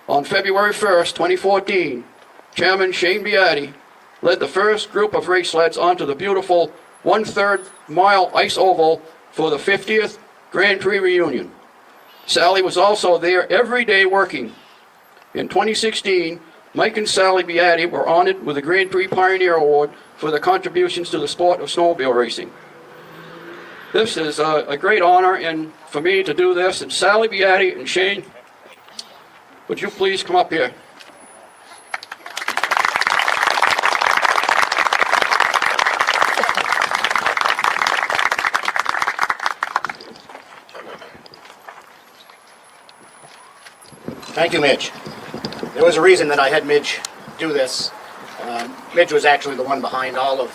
On February 1st, 2014, Chairman Shane Beattie led the first group of race sleds onto the beautiful 1/3 mile ice oval for the 50th Grand Prix reunion. Sally was also there every day working. In 2016, Mike and Sally Beattie were honored with the Grand Prix Pioneer Award for their contributions to the sport of snowmobile racing. This is a great honor and for me to do this. And Sally Beattie and Shane, would you please come up here? Thank you, Midge. There was a reason that I had Midge do this. Midge was actually the one behind all of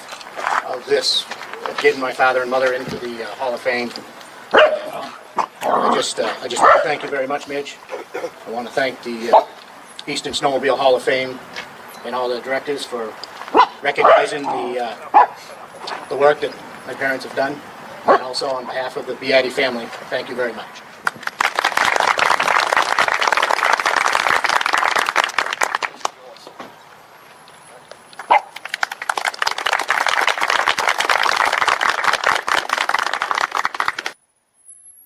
this, getting my father and mother into the Hall of Fame. I just want to thank you very much, Midge. I want to thank the Eastern Snowmobile Hall of Fame and all the directors for recognizing the work that my parents have done. And also on behalf of the Beattie family, thank you very much.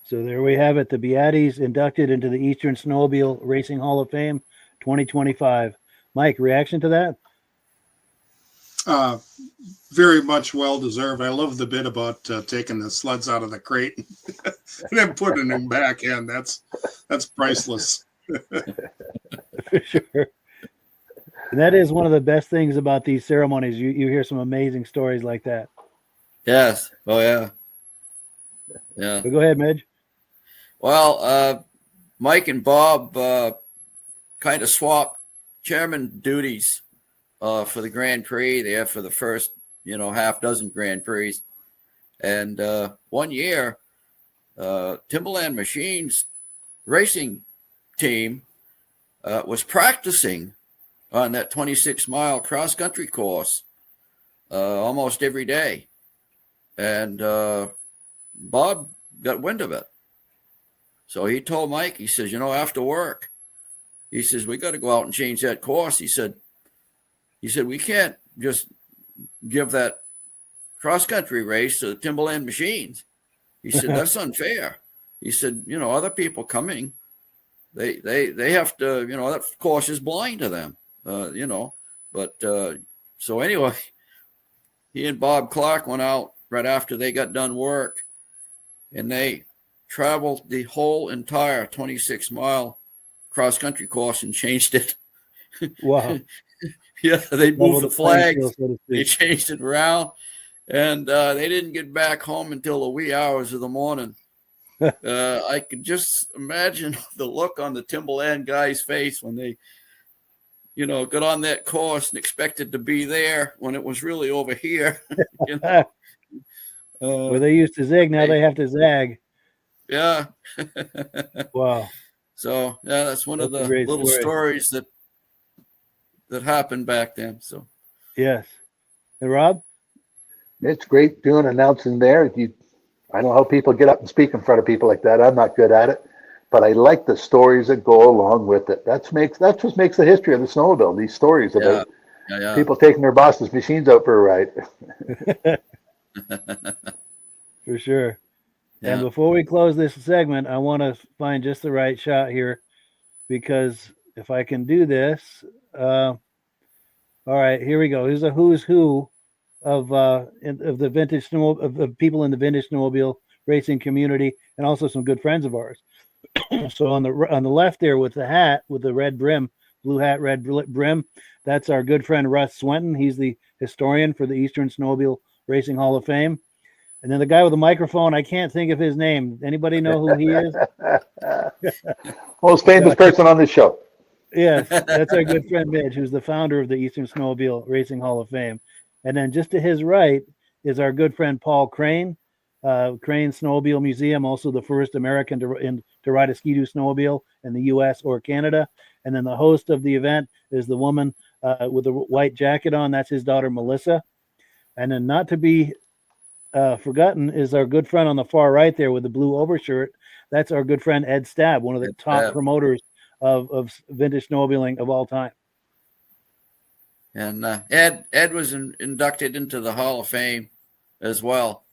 So there we have it. The Beatties inducted into the Eastern Snowmobile Racing Hall of Fame 2025. Mike, reaction to that? Very much well deserved. I love the bit about taking the sleds out of the crate and then putting them back in. That's priceless. For sure. And that is one of the best things about these ceremonies. You hear some amazing stories like that. Yes. Oh yeah. Yeah. But go ahead, Midge. Well, Mike and Bob kind of swapped chairman duties for the Grand Prix there for the first, half dozen Grand Prix. And one year, Timberland Machines racing team was practicing on that 26-mile cross-country course almost every day. And Bob got wind of it. So he told Mike, he says, after work, he says, we got to go out and change that course. He said, we can't just give that cross-country race to the Timberland Machines. He said, that's unfair. He said, other people coming, they have to, that course is blind to them, But so anyway, he and Bob Clark went out right after they got done work, and they traveled the whole entire 26-mile cross-country course and changed it. Wow. Yeah, they moved the flags. Field, so they changed it around, and they didn't get back home until the wee hours of the morning. I could just imagine the look on the Timberland guy's face when they, got on that course and expected to be there when it was really over here. Where they used to zig, now they have to zag. Yeah. Wow. So yeah, that's one of the little stories that happened back then. So yes. And Rob? It's great doing announcing there. I know how people get up and speak in front of people like that. I'm not good at it, but I like the stories that go along with it. That's what makes the history of the snowmobile. These stories about people taking their boss's machines out for a ride. For sure. Yeah. And before we close this segment, I want to find just the right shot here, because if I can do this, all right, here we go. Here's a who's who of the vintage of people in the vintage snowmobile racing community, and also some good friends of ours. So on the left there with the hat with the red brim, blue hat, red brim, that's our good friend Russ Swenton. He's the historian for the Eastern Snowmobile Racing Hall of Fame. And then the guy with the microphone, I can't think of his name. Anybody know who he is? Most famous person on the show. Yes, that's our good friend Midge, who's the founder of the Eastern Snowmobile Racing Hall of Fame. And then just to his right is our good friend Paul Crane, Crane Snowmobile Museum, also the first American to ride a Ski-Doo snowmobile in the U.S. or Canada. And then the host of the event is the woman with the white jacket on. That's his daughter, Melissa. And then not to be forgotten is our good friend on the far right there with the blue overshirt. That's our good friend Ed Stab, one of the top promoters of vintage snowmobiling of all time. And Ed was inducted into the Hall of Fame as well.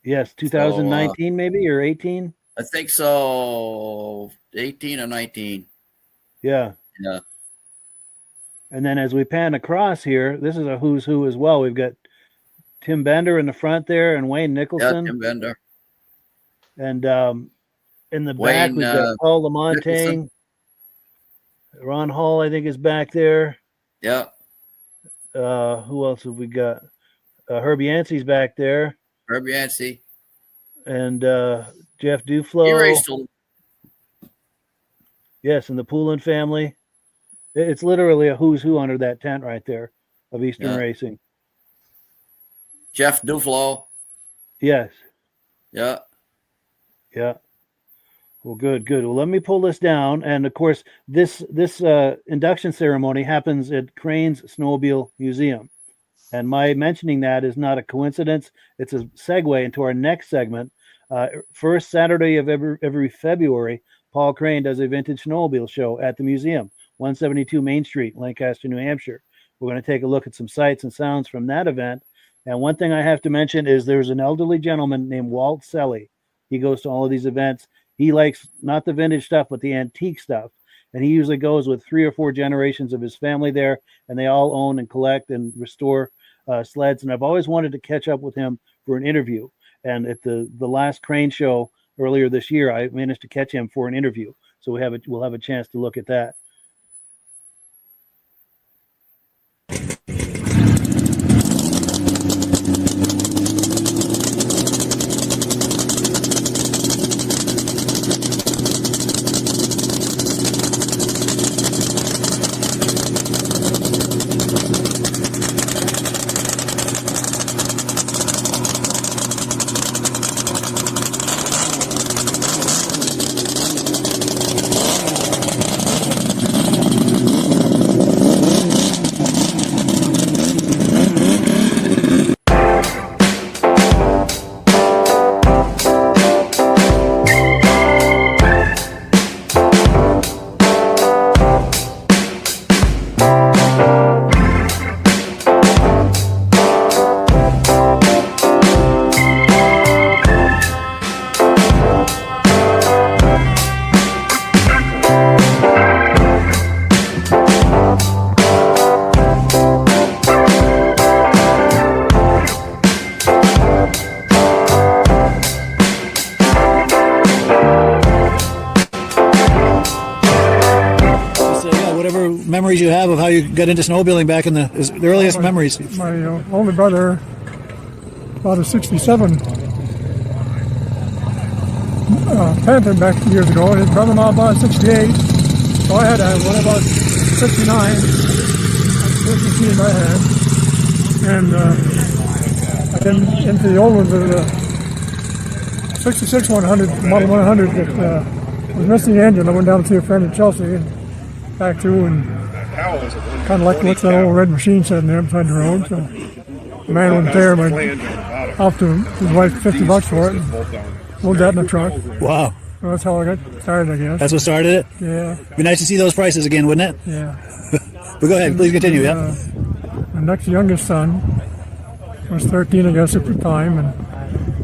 Yes, 2019 maybe, or 18? I think so, 18 or 19. Yeah. Yeah. And then as we pan across here, this is a who's who as well. We've got Tim Bender in the front there and Wayne Nicholson. Yeah, Tim Bender. And in the back, we've got Paul Lamontagne. Ron Hall, I think, is back there. Yeah. Who else have we got? Herbie Yancey's back there. Herbie Yancey. And Jeff Duflo. He raced. Yes, and the Poulin family. It's literally a who's who under that tent right there of Eastern racing. Jeff Duflo. Yes. Yeah. Yeah. Well, good. Well, let me pull this down. And of course, this induction ceremony happens at Crane's Snowmobile Museum. And my mentioning that is not a coincidence. It's a segue into our next segment. First Saturday of every February, Paul Crane does a vintage snowmobile show at the museum, 172 Main Street, Lancaster, New Hampshire. We're going to take a look at some sights and sounds from that event. And one thing I have to mention is there's an elderly gentleman named Walt Selly. He goes to all of these events. He likes not the vintage stuff, but the antique stuff. And he usually goes with 3 or 4 generations of his family there, and they all own and collect and restore sleds, and I've always wanted to catch up with him for an interview. And at the last crane show earlier this year, I managed to catch him for an interview. So we'll have a chance to look at that. Memories you have of how you got into snowmobiling back in the earliest memories? My older brother bought a 67 Panther back years ago, and his brother-in-law bought a 68. So I had one about 69. That's the machine I had. And I got into the old ones, the 66 100, Model 100 that was missing the engine. I went down to see a friend in Chelsea and back through, and kind of like what's that old red machine sitting there beside the road. So the man wasn't there, but I offered his wife $50 for it and loaded that in the truck. Wow. So that's how I got started, I guess. That's what started it? Yeah. Be nice to see those prices again, wouldn't it? Yeah. But go ahead, please continue. Yeah. My next youngest son was 13, I guess, at the time, and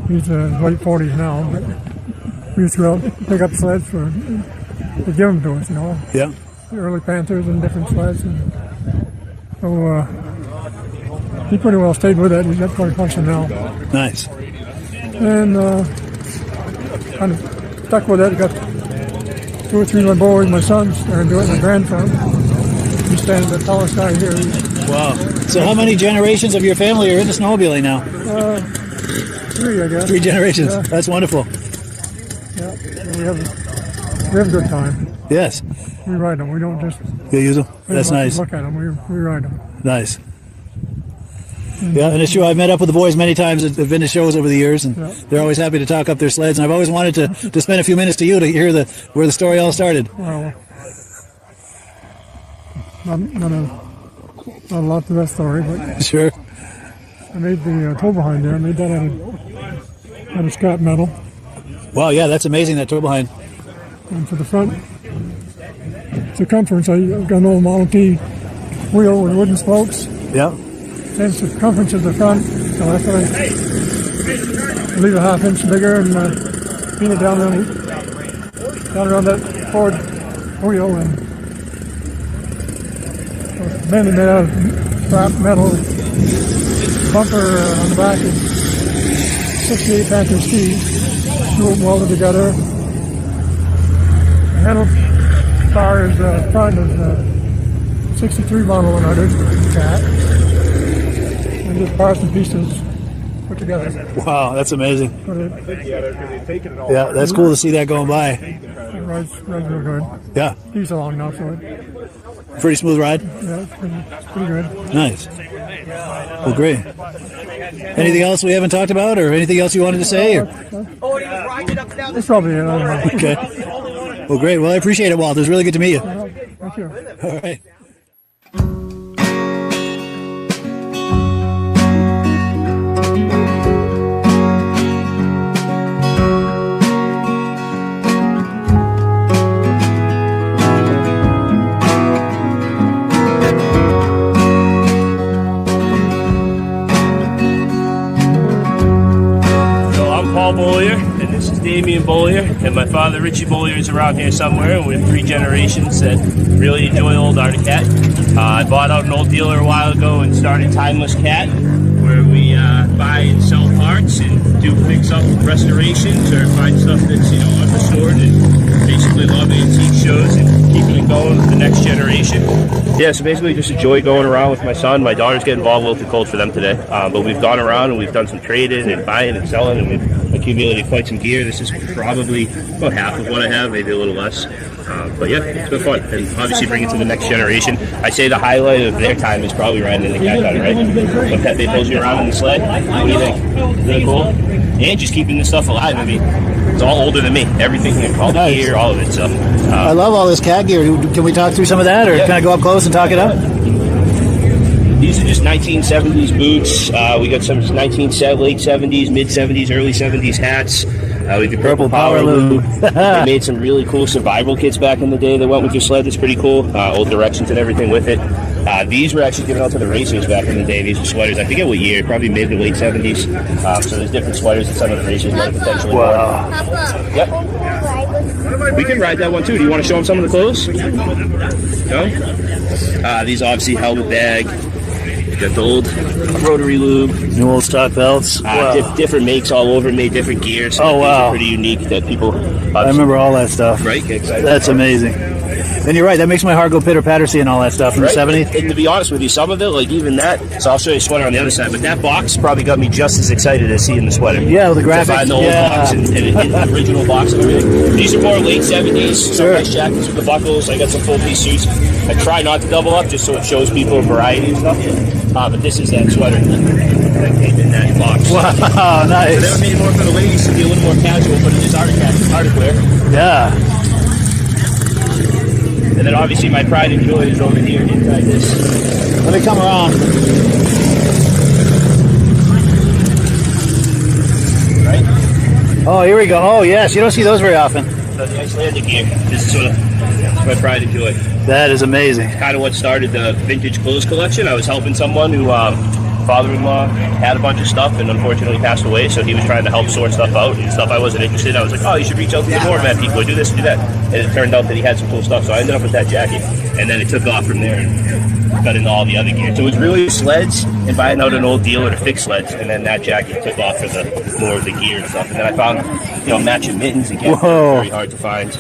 he's late 40s now. But we used to go out and pick up sleds to give them to us, you know. Yeah. The early Panthers and different sleds. And so he pretty well stayed with it. He's got quite a function now. Nice. And kind of stuck with it. Got 2 or 3 of my boys, my sons, started doing it, my grandson. He's standing at the tallest guy here. Wow. So how many generations of your family are into snowmobiling now? 3, I guess. 3 generations. Yeah. That's wonderful. Yeah. We have a good time. Yes. We ride them. We don't just You use them? That's nice. Look at them. We ride them. Nice. Yeah, and it's true. I've met up with the boys many times at Vintage shows over the years, and they're always happy to talk up their sleds. And I've always wanted to spend a few minutes to you to hear where the story all started. Well, not a lot to that story, but sure. I made the toe behind there. I made that out of scrap metal. Wow, yeah, that's amazing, that toe behind. And for the front circumference, I got an old Model T wheel with wooden spokes. Yeah. And circumference of the front, so that's what I leave a ½ inch bigger and pin it down around that forward wheel, and it's mainly made out of scrap metal. Bumper on the back is 68 Panther steel, screw welded together. The handlebar is front is 63 Model 100 cat. And just parts and pieces put together. Wow, that's amazing. Yeah, that's cool to see that going by. It rides real good. Yeah. He's along now, so pretty smooth ride? Yeah, it's pretty good. Nice. Well, great. Anything else we haven't talked about, or anything else you wanted to say? Or? That's probably it. I don't know. Okay. Well, great. Well, I appreciate it, Walt. It was really good to meet you. Thank you. All right. Bollier, and This is Damian Bollier, and my father Richie Bollier is around here somewhere. And we're 3 generations that really enjoy old Arctic Cat. I bought out an old dealer a while ago and started Timeless Cat, where we buy and sell parts and do fix-up restorations or find stuff that's unrestored, and basically love antique shows and keeping it going with the next generation. Yeah, so basically just enjoy going around with my son. My daughters get involved a little too cold for them today, but we've gone around and we've done some trading and buying and selling, and we've accumulated quite some gear. This is probably about half of what I have, maybe a little less. But yeah, it's been fun, and obviously bring it to the next generation. I say the highlight of their time is probably riding in the cat gun, right? When they pulls you around in the sled. What do you think? Really cool? And just keeping this stuff alive. I mean, it's all older than me. Everything, all the gear, all of it. So I love all this cat gear. Can we talk through some of that, or can I go up close and talk it up? These are just 1970s boots. We got some late 70s, mid 70s, early 70s hats. We did purple power lube. They made some really cool survival kits back in the day that went with your sled. That's pretty cool. Old directions and everything with it. These were actually given out to the racers back in the day. These were sweaters. I forget what year. Probably mid to late 70s. So there's different sweaters that some of the racers might have potentially worn. Yep. We can ride that one too. Do you want to show them some of the clothes? No? These obviously helmet bag. Got the old rotary lube, new old stock belts, different makes all over, made different gear. So oh wow, pretty unique that people. I remember all that stuff. Right, that's amazing. And you're right, that makes my heart go pitter patter seeing all that stuff in the 70s. And to be honest with you, some of it, like even that. So I'll show you a sweater on the other side, but that box probably got me just as excited as seeing the sweater. Yeah, with the graphics. To find the old box and the original box and everything. These are more late 70s. Some nice jackets with the buckles. I got some full piece suits. I try not to double up just so it shows people a variety of stuff. But this is that sweater that came in that box. Wow, nice. They were made more for the ladies to be a little more casual, but it is Arctic wear. Yeah. And then obviously my pride and joy is over here inside this. Let me come around. Right? Oh, here we go. Oh, yes. You don't see those very often. So the Icelandic gear. This is sort of my pride and joy. That is amazing. Kind of what started the vintage clothes collection. I was helping someone who father-in-law had a bunch of stuff and unfortunately passed away, so he was trying to help sort stuff out and stuff I wasn't interested in. I was like, oh, you should reach out to the more man people, do this, do that. And it turned out that he had some cool stuff, so I ended up with that jacket. And then it took off from there and got into all the other gear. So it was really sleds and buying out an old dealer to fix sleds, and then that jacket took off for the more of the gear and stuff. And then I found, matching mittens again. Very hard to find.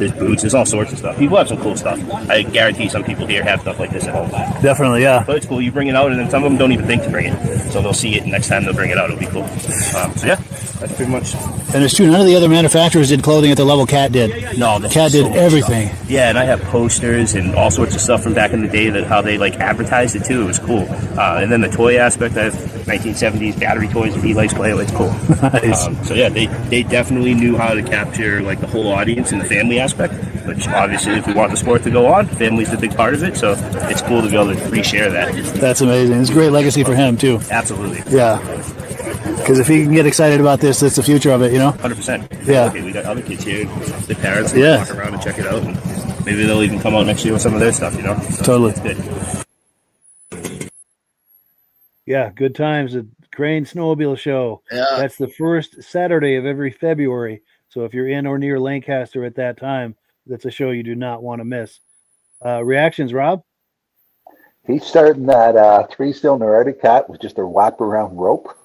There's boots, there's all sorts of stuff. People have some cool stuff. I guarantee some people here have stuff like this at home. Definitely, yeah. But it's cool. You bring it out, and then some of them don't even think to bring it. So they'll see it, and next time they'll bring it out. It'll be cool. So yeah, that's pretty much. And it's true, none of the other manufacturers did clothing at the level Cat did. No, Cat did everything. Yeah, and I have posters and all sorts of stuff from back in the day that how they advertised it too. It was cool. And then the toy aspect, I have 1970s battery toys that he likes playing. It's cool. Nice. So yeah, they definitely knew how to capture the whole audience and the family aspect. Which obviously, if we want the sport to go on, family's the big part of it. So it's cool to be able to reshare that. That's amazing. It's a great legacy for him too. Absolutely. Yeah. Because if he can get excited about this, that's the future of it, 100%. Yeah. Okay, we got other kids here, the parents, they walk around and check it out, and maybe they'll even come out next year with some of their stuff, So totally. It's good. Yeah, good times at Crane Snowmobile Show. Yeah. That's the first Saturday of every February. So if you're in or near Lancaster at that time, that's a show you do not want to miss. Reactions, Rob? He's starting that 3-cylinder Arctic Cat with just a wrap around rope.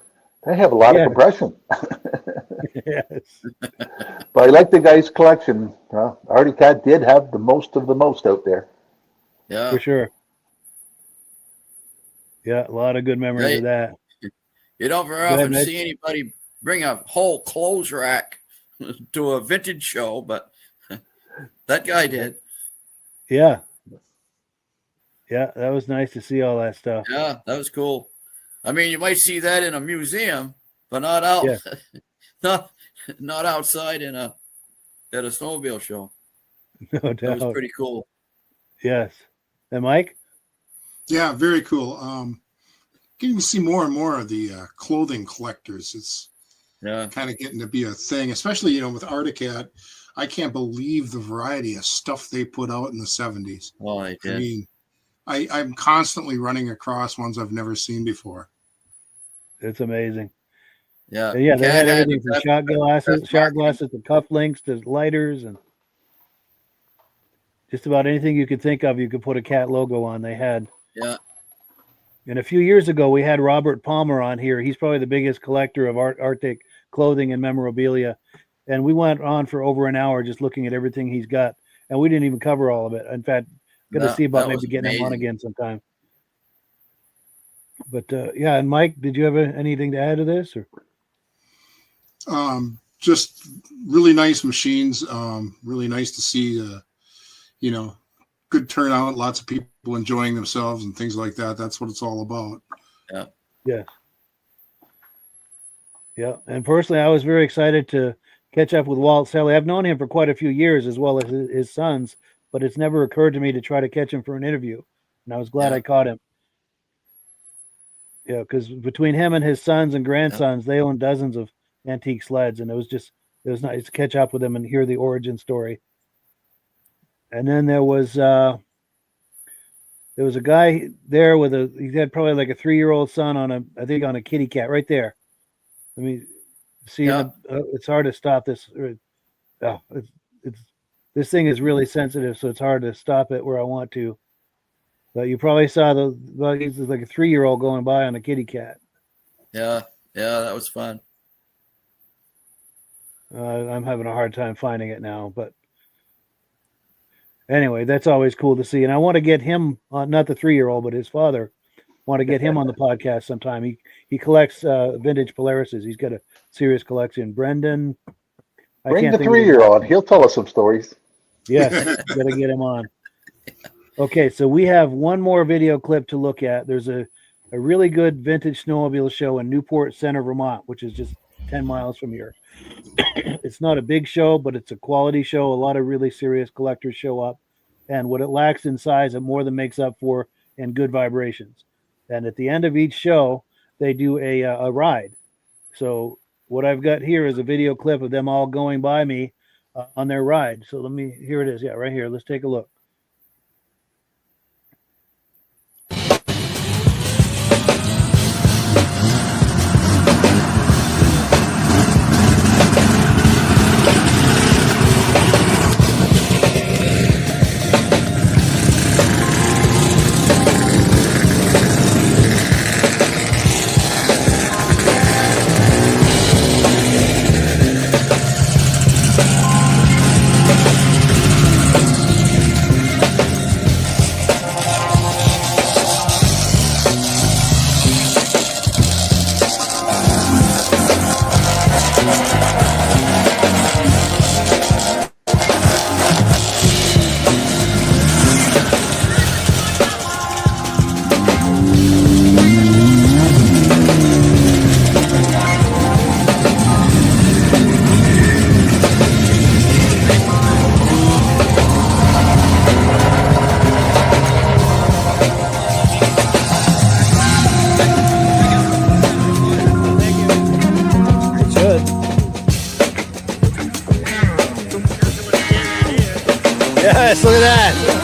They have a lot of compression. Yes. But I like the guy's collection. Arctic Cat did have the most of the most out there. Yeah. For sure. Yeah, a lot of good memories of that. You don't very often see anybody bring a whole clothes rack to a vintage show, but that guy did. Yeah. Yeah, that was nice to see all that stuff. Yeah, that was cool. I mean, you might see that in a museum, but not out, not outside at a snowmobile show. No doubt. That was pretty cool. Yes. And Mike? Yeah, very cool. Getting to see more and more of the clothing collectors. It's kind of getting to be a thing, especially, with Arctic Cat. I can't believe the variety of stuff they put out in the 70s. Well, I did. I mean, I'm constantly running across ones I've never seen before. It's amazing. Yeah. Yeah, they had Cat everything from shot glasses to cufflinks to lighters and just about anything you could think of. You could put a Cat logo on. They had. Yeah. And a few years ago, we had Robert Palmer on here. He's probably the biggest collector of Arctic clothing and memorabilia. And we went on for over an hour just looking at everything he's got. And we didn't even cover all of it. In fact, got to see about maybe getting him on again sometime. But yeah, and Mike, did you have anything to add to this? Or? Just really nice machines. Really nice to see, good turnout, lots of people enjoying themselves and things like that. That's what it's all about. Yeah. Yeah. Yeah. And personally, I was very excited to catch up with Walt Sally. I've known him for quite a few years as well as his sons, but it's never occurred to me to try to catch him for an interview. And I was glad I caught him. Yeah, because between him and his sons and grandsons, they own dozens of antique sleds, and it was nice to catch up with them and hear the origin story. And then there was a guy there he had probably like a 3-year-old son on a kitty cat right there. I mean, see, it's hard to stop this. This thing is really sensitive, so it's hard to stop it where I want to. But you probably saw he's like a 3-year-old going by on a kitty cat. Yeah, that was fun. I'm having a hard time finding it now, but anyway, that's always cool to see. And I want to get him on, not the 3-year-old, but his father. Want to get him on the podcast sometime. He collects vintage Polarises. He's got a serious collection. Brendan, bring the 3-year-old. He'll tell us some stories. Yes, got to get him on. Okay, so we have one more video clip to look at. There's a really good vintage snowmobile show in Newport Ctr, Vermont, which is just 10 miles from here. It's not a big show, but it's a quality show. A lot of really serious collectors show up. And what it lacks in size, it more than makes up for in good vibrations. And at the end of each show, they do a ride. So what I've got here is a video clip of them all going by me on their ride. So here it is. Yeah, right here. Let's take a look. Yes, look at that.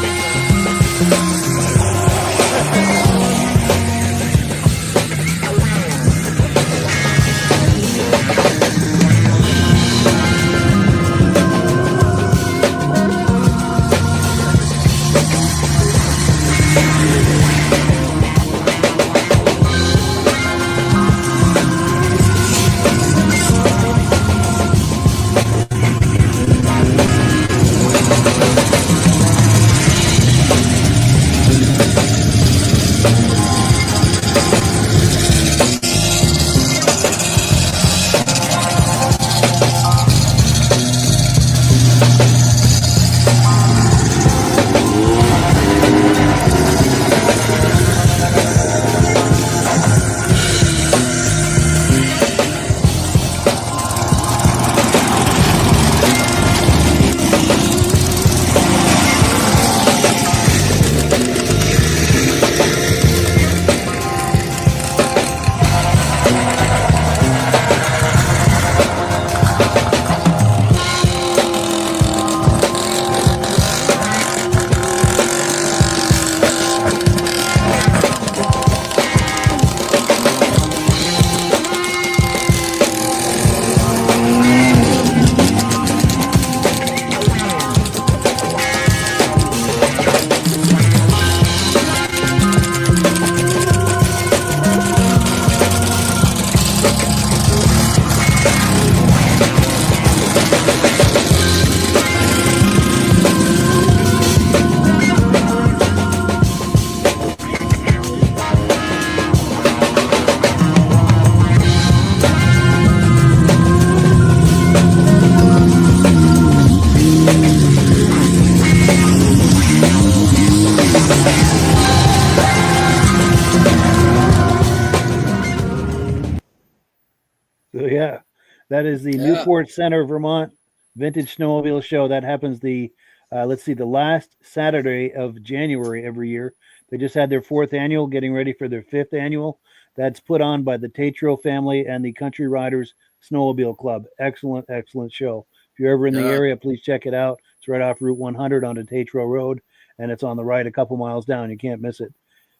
So, yeah, that is the Newport Ctr, Vermont Vintage Snowmobile Show. That happens the last Saturday of January every year. They just had their 4th annual, getting ready for their 5th annual. That's put on by the Ctr family and the Country Riders Snowmobile Club. Excellent, excellent show. If you're ever in the area, please check it out. It's right off Route 100 onto Ctr Road, and it's on the right a couple miles down. You can't miss it.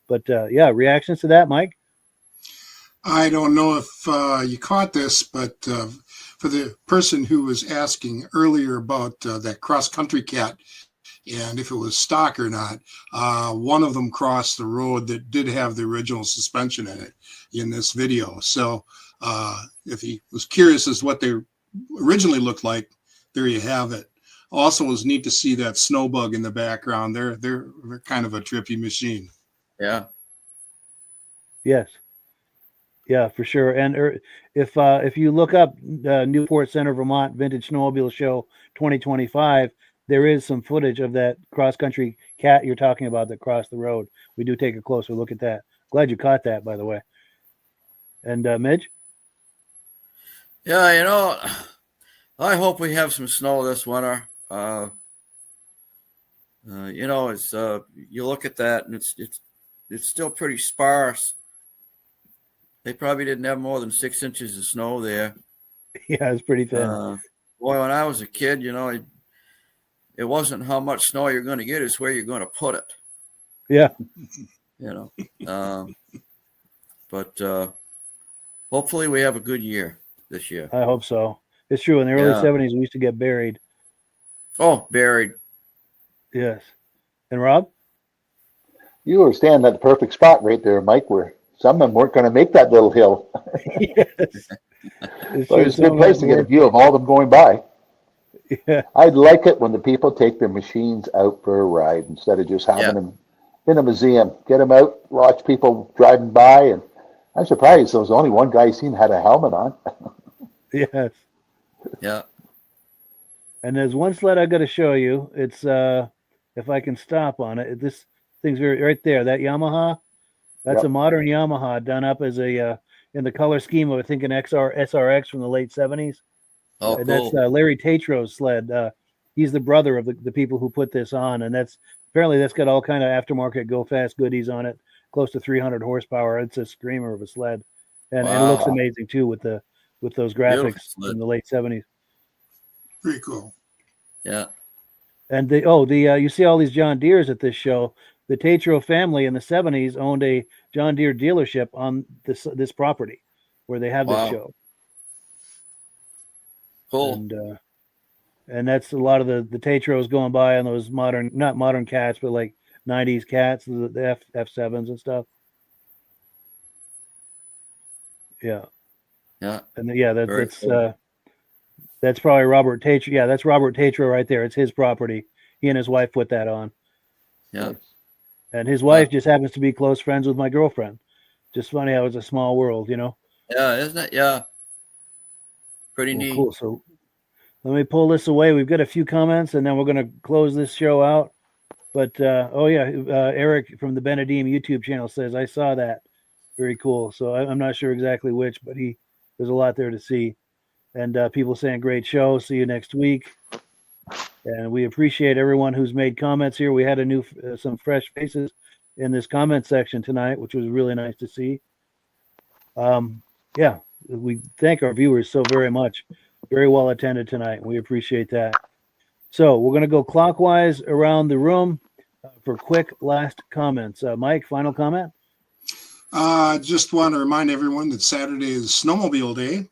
But reactions to that, Mike? I don't know if you caught this, but for the person who was asking earlier about that cross-country cat and if it was stock or not, one of them crossed the road that did have the original suspension in it in this video. So if he was curious as to what they originally looked like, there you have it. Also, it was neat to see that snow bug in the background. They're kind of a trippy machine. Yeah. Yes. Yeah, for sure. And if you look up Newport Ctr, Vermont Vintage Snowmobile Show 2025, there is some footage of that cross-country cat you're talking about that crossed the road. We do take a closer look at that. Glad you caught that, by the way. And Midge? Yeah, I hope we have some snow this winter. It's you look at that and it's still pretty sparse. They probably didn't have more than 6 inches of snow there. Yeah, it's pretty thin. Boy, when I was a kid, it wasn't how much snow you're going to get; it's where you're going to put it. Yeah. But hopefully we have a good year this year. I hope so. It's true. In the early 70s, we used to get buried. Oh, buried. Yes. And Rob? You were standing at the perfect spot right there, Mike, where some of them weren't going to make that little hill. Yes. So it's a good place to get a view of all of them going by. Yeah. I'd like it when the people take their machines out for a ride instead of just having them in a museum. Get them out, watch people driving by, and I'm surprised there was only one guy seen had a helmet on. Yes. Yeah. And there's one sled I got to show you. It's if I can stop on it. This thing's right there. That Yamaha. That's a modern Yamaha done up as a in the color scheme of I think an SRX from the late 70s. Oh, and cool. That's Larry Tatro's sled. He's the brother of the people who put this on, and that's got all kind of aftermarket go fast goodies on it. Close to 300 horsepower. It's a screamer of a sled, and it looks amazing too with those graphics in the late 70s. Pretty cool. Yeah. And you see all these John Deeres at this show. The Tatro family in the 70s owned a John Deere dealership on this property where they have this show. Cool. And that's a lot of the Tatros going by on those not modern cats, but like 90s cats, the F7s and stuff. Yeah. Yeah. And that's probably Robert Tatro. Yeah, that's Robert Tatro right there. It's his property. He and his wife put that on. Yeah. And his wife just happens to be close friends with my girlfriend. Just funny how it's a small world, Yeah, isn't it? Yeah. Pretty neat. Cool. So let me pull this away. We've got a few comments, and then we're going to close this show out. But, Eric from the Benedim YouTube channel says, I saw that. Very cool. So I'm not sure exactly which, but there's a lot there to see. And people saying, great show. See you next week. And we appreciate everyone who's made comments here. We had some fresh faces in this comment section tonight, which was really nice to see. We thank our viewers so very much. Very well attended tonight. We appreciate that. So we're going to go clockwise around the room for quick last comments. Mike, final comment? Just want to remind everyone that Saturday is Snowmobile Day.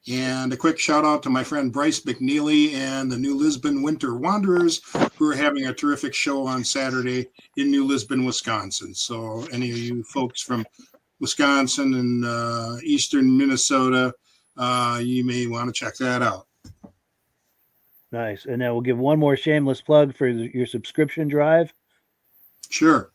And a quick shout out to my friend Bryce McNeely and the New Lisbon Winter Wanderers, who are having a terrific show on Saturday in New Lisbon, Wisconsin. So any of you folks from Wisconsin and eastern Minnesota, you may want to check that out. Nice. And then we'll give one more shameless plug for your subscription drive. Sure.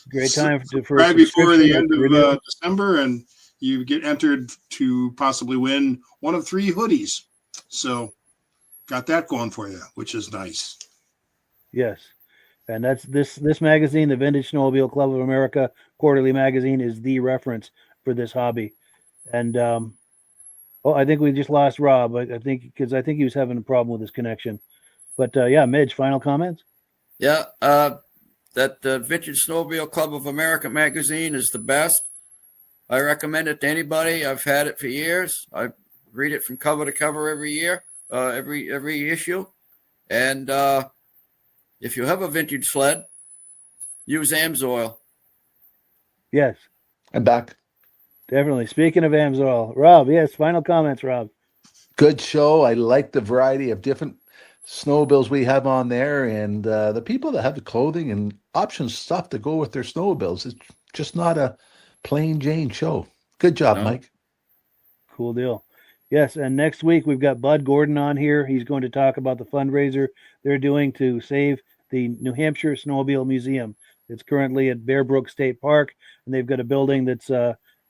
Great time for right before the end of December, and you get entered to possibly win one of 3 hoodies. So got that going for you, which is nice. Yes. And that's this magazine, the Vintage Snowmobile Club of America quarterly magazine, is the reference for this hobby. And Oh, I think we just lost Rob. I think because I think he was having a problem with his connection. But yeah, Midge, final comments? Yeah, that Vintage Snowmobile Club of America magazine is the best. I recommend it to anybody. I've had it for years. I read it from cover to cover every year, every issue. And if you have a vintage sled, use AMSOIL. Yes. I'm back. Definitely. Speaking of AMSOIL, Rob, yes, final comments, Rob. Good show. I like the variety of different snowmobiles we have on there, and the people that have the clothing and options stuff to go with their snowmobiles. It's just not a plain Jane show. Good job, No. Mike. Cool deal. Yes, and next week we've got Bud Gordon on here. He's going to talk about the fundraiser they're doing to save the New Hampshire Snowmobile Museum. It's currently at Bear Brook State Park, and they've got a building that's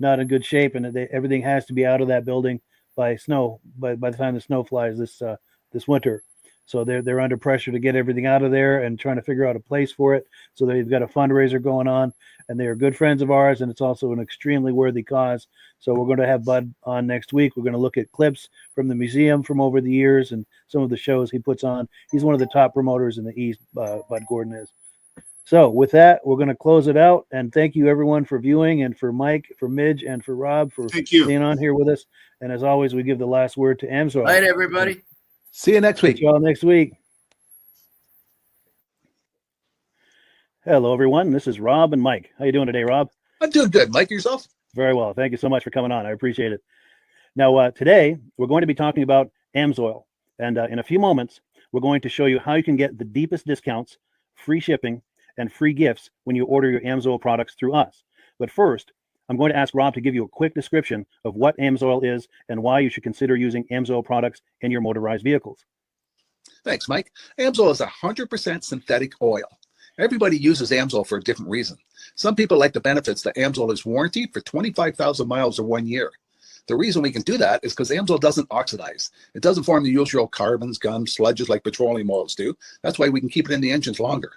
not in good shape, and everything has to be out of that building by the time the snow flies this winter. So they're under pressure to get everything out of there and trying to figure out a place for it. So they've got a fundraiser going on, and they are good friends of ours, and it's also an extremely worthy cause. So we're going to have Bud on next week. We're going to look at clips from the museum from over the years and some of the shows he puts on. He's one of the top promoters in the East, Bud Gordon is. So with that, we're going to close it out, and thank you everyone for viewing, and for Mike, for Midge, and for Rob for being on here with us. And as always, we give the last word to AMSOIL. Night, everybody. See you next week. See you all next week. Hello, everyone. This is Rob and Mike. How you doing today, Rob? I'm doing good. Mike, yourself? Very well. Thank you so much for coming on. I appreciate it. Now, today, we're going to be talking about AMSOIL. And in a few moments, we're going to show you how you can get the deepest discounts, free shipping, and free gifts when you order your AMSOIL products through us. But first, I'm going to ask Rob to give you a quick description of what AMSOIL is and why you should consider using AMSOIL products in your motorized vehicles. Thanks, Mike. AMSOIL is 100% synthetic oil. Everybody uses AMSOIL for a different reason. Some people like the benefits that AMSOIL is warranted for 25,000 miles or 1 year. The reason we can do that is because AMSOIL doesn't oxidize. It doesn't form the usual carbons, gums, sludges like petroleum oils do. That's why we can keep it in the engines longer.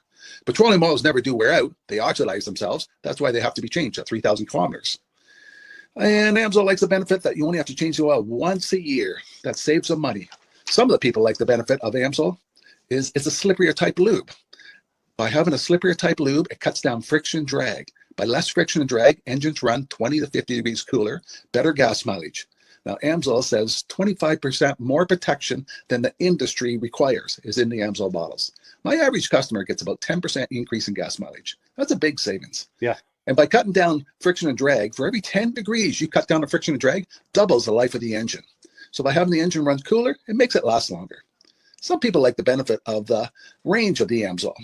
Petroleum oils never do wear out. They oxidize themselves. That's why they have to be changed at 3,000 kilometers. And AMSOIL likes the benefit that you only have to change the oil once a year. That saves some money. Some of the people like the benefit of AMSOIL is it's a slipperier type lube. By having a slipperier type lube, it cuts down friction and drag. By less friction and drag, engines run 20 to 50 degrees cooler, better gas mileage. Now, AMSOIL says 25% more protection than the industry requires is in the AMSOIL bottles. My average customer gets about 10% increase in gas mileage. That's a big savings. Yeah. And by cutting down friction and drag, for every 10 degrees you cut down the friction and drag, doubles the life of the engine. So by having the engine run cooler, it makes it last longer. Some people like the benefit of the range of the AMSOIL.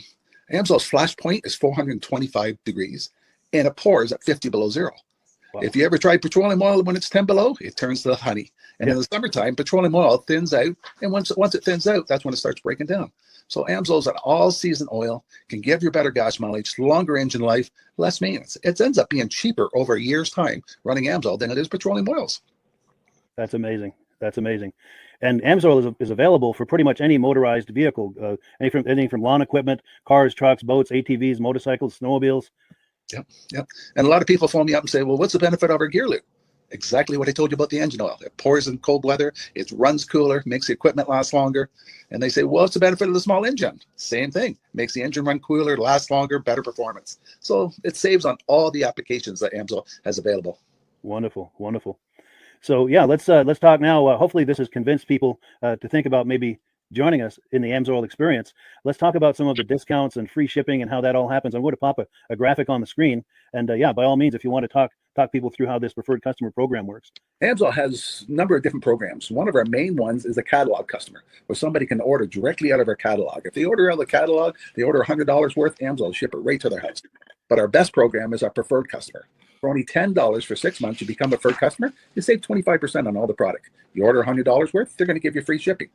AMSOIL's flash point is 425 degrees, and it pours at 50 below zero. Wow. If you ever try petroleum oil when it's 10 below, it turns to honey. And in the summertime, petroleum oil thins out, and once it thins out, that's when it starts breaking down. So AMSOIL is an all-season oil, can give you better gas mileage, longer engine life, less maintenance. It ends up being cheaper over a year's time running AMSOIL than it is petroleum oils. That's amazing. That's amazing. And AMSOIL is available for pretty much any motorized vehicle, anything from lawn equipment, cars, trucks, boats, ATVs, motorcycles, snowmobiles. Yep. And a lot of people phone me up and say, well, what's the benefit of our gear lube? Exactly what I told you about the engine oil. It pours in cold weather, it runs cooler, makes the equipment last longer. And they say, well, what's the benefit of the small engine? Same thing. Makes the engine run cooler, last longer, better performance. So it saves on all the applications that AMSOIL has available. Wonderful, wonderful. So yeah, let's talk now. Hopefully this has convinced people to think about maybe joining us in the AMSOIL experience. Let's talk about some of the discounts and free shipping and how that all happens. I'm going to pop a graphic on the screen. And yeah, by all means, if you want to talk people through how this preferred customer program works. AMSOIL has a number of different programs. One of our main ones is a catalog customer, where somebody can order directly out of our catalog. If they order out of the catalog, they order $100 worth, AMSOIL will ship it right to their house. But our best program is our preferred customer. For only $10 for 6 months, you become a preferred customer, you save 25% on all the product. You order $100 worth, they're going to give you free shipping.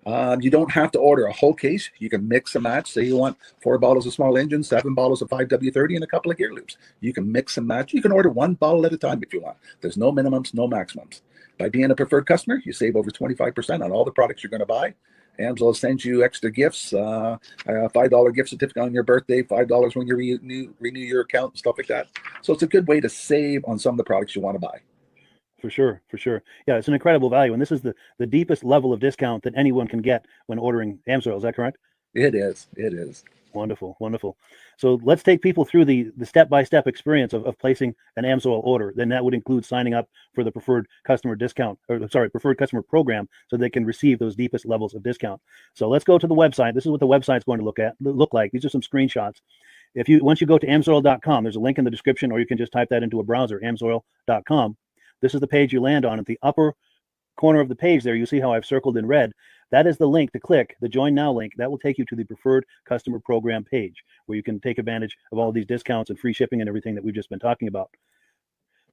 You don't have to order a whole case. You can mix and match. Say you want 4 bottles of small engine, 7 bottles of 5W30, and a couple of gear loops. You can mix and match. You can order 1 bottle at a time if you want. There's no minimums, no maximums. By being a preferred customer, you save over 25% on all the products you're going to buy. AMSOIL sends you extra gifts, $5 gift certificate on your birthday, $5 when you renew your account, and stuff like that. So it's a good way to save on some of the products you want to buy. For sure, for sure. Yeah, it's an incredible value, and this is the deepest level of discount that anyone can get when ordering AMSOIL. Is that correct? It is. It is. Wonderful, wonderful. So let's take people through the step-by-step experience of placing an AMSOIL order. Then that would include signing up for the preferred customer discount, or sorry, preferred customer program, so they can receive those deepest levels of discount. So let's go to the website. This is what the website's going to look like. These are some screenshots. Once you go to amsoil.com, there's a link in the description, or you can just type that into a browser, amsoil.com. This is the page you land on. At the upper corner of the page there, you see how I've circled in red. That is the link to click, the Join Now link. That will take you to the preferred customer program page, where you can take advantage of all these discounts and free shipping and everything that we've just been talking about.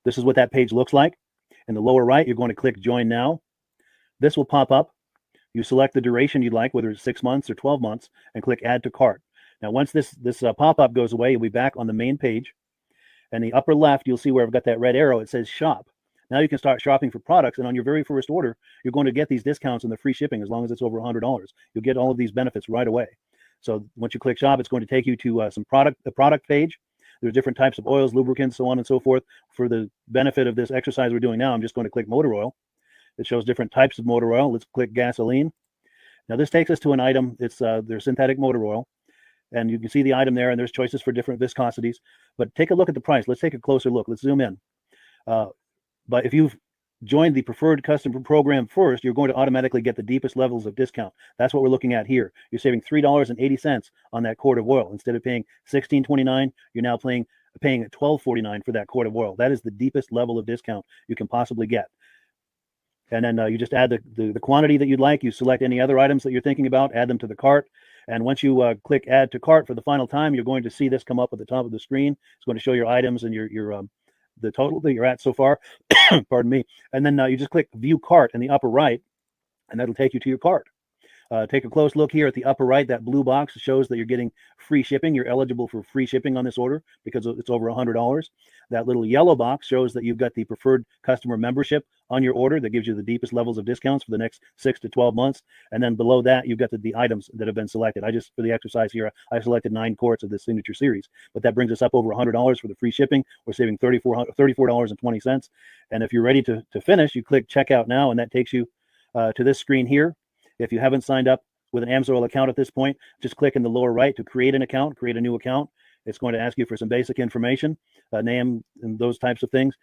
This is what that page looks like. In the lower right, you're going to click Join Now. This will pop up. You select the duration you'd like, whether it's 6 months or 12 months, and click Add to Cart. Now, once this pop-up goes away, you'll be back on the main page. And the upper left, you'll see where I've got that red arrow. It says Shop. Now you can start shopping for products, and on your very first order, you're going to get these discounts and the free shipping as long as it's over $100. You'll get all of these benefits right away. So once you click Shop, it's going to take you to the product page. There's different types of oils, lubricants, so on and so forth. For the benefit of this exercise we're doing now, I'm just going to click motor oil. It shows different types of motor oil. Let's click gasoline. Now this takes us to an item. It's their synthetic motor oil. And you can see the item there, and there's choices for different viscosities. But take a look at the price. Let's take a closer look. Let's zoom in. But if you've joined the preferred customer program first, you're going to automatically get the deepest levels of discount. That's what we're looking at here. You're saving $3.80 on that quart of oil. Instead of paying $16.29, you're now paying $12.49 for that quart of oil. That is the deepest level of discount you can possibly get. And then you just add the quantity that you'd like. You select any other items that you're thinking about, add them to the cart. And once you click Add to Cart for the final time, you're going to see this come up at the top of the screen. It's going to show your items and your the total that you're at so far. Pardon me. And then you just click View Cart in the upper right, and that'll take you to your cart. Take a close look here at the upper right. That blue box shows that you're getting free shipping. You're eligible for free shipping on this order because it's over $100. That little yellow box shows that you've got the preferred customer membership on your order. That gives you the deepest levels of discounts for the next 6 to 12 months. And then below that, you've got the items that have been selected. For the exercise here, I selected 9 quarts of this signature series, but that brings us up over $100 for the free shipping. We're saving $34.20. And if you're ready to finish, you click Checkout Now, and that takes you to this screen here. If you haven't signed up with an AMSOIL account at this point, just click in the lower right to create an account, create a new account. It's going to ask you for some basic information, name and those types of things.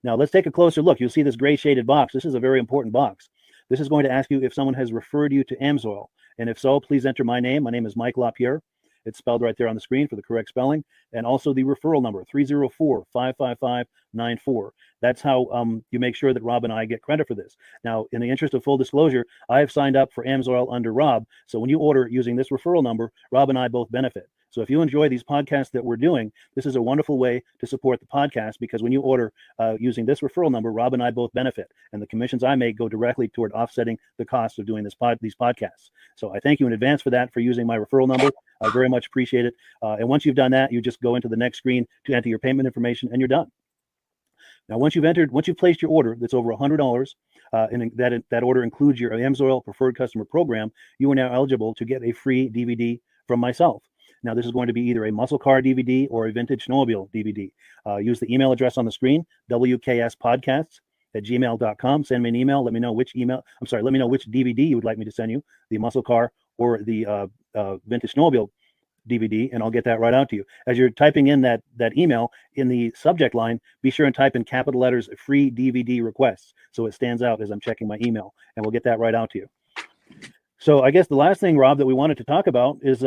Now let's take a closer look. You'll see this gray shaded box. This is a very important box. This is going to ask you if someone has referred you to AMSOIL. And if so, please enter my name. My name is Mike Kohn. It's spelled right there on the screen for the correct spelling. And also the referral number, 304-555-94. That's how you make sure that Rob and I get credit for this. Now, in the interest of full disclosure, I have signed up for AMSOIL under Rob. So when you order using this referral number, Rob and I both benefit. So if you enjoy these podcasts that we're doing, this is a wonderful way to support the podcast, because when you order using this referral number, Rob and I both benefit. And the commissions I make go directly toward offsetting the cost of doing these podcasts. So I thank you in advance for using my referral number. I very much appreciate it. And once you've done that, you just go into the next screen to enter your payment information, and you're done. Now, once you've placed your order that's over $100, and that order includes your AMSOIL preferred customer program, you are now eligible to get a free DVD from myself. Now, this is going to be either a muscle car DVD or a vintage snowmobile DVD. Use the email address on the screen, wkspodcasts@gmail.com. Send me an email. Let me know which DVD you would like me to send you, the muscle car or the vintage snowmobile DVD, and I'll get that right out to you. As you're typing in that email, in the subject line, be sure and type in capital letters "free DVD requests" so it stands out as I'm checking my email, and we'll get that right out to you. So I guess the last thing, Rob, that we wanted to talk about is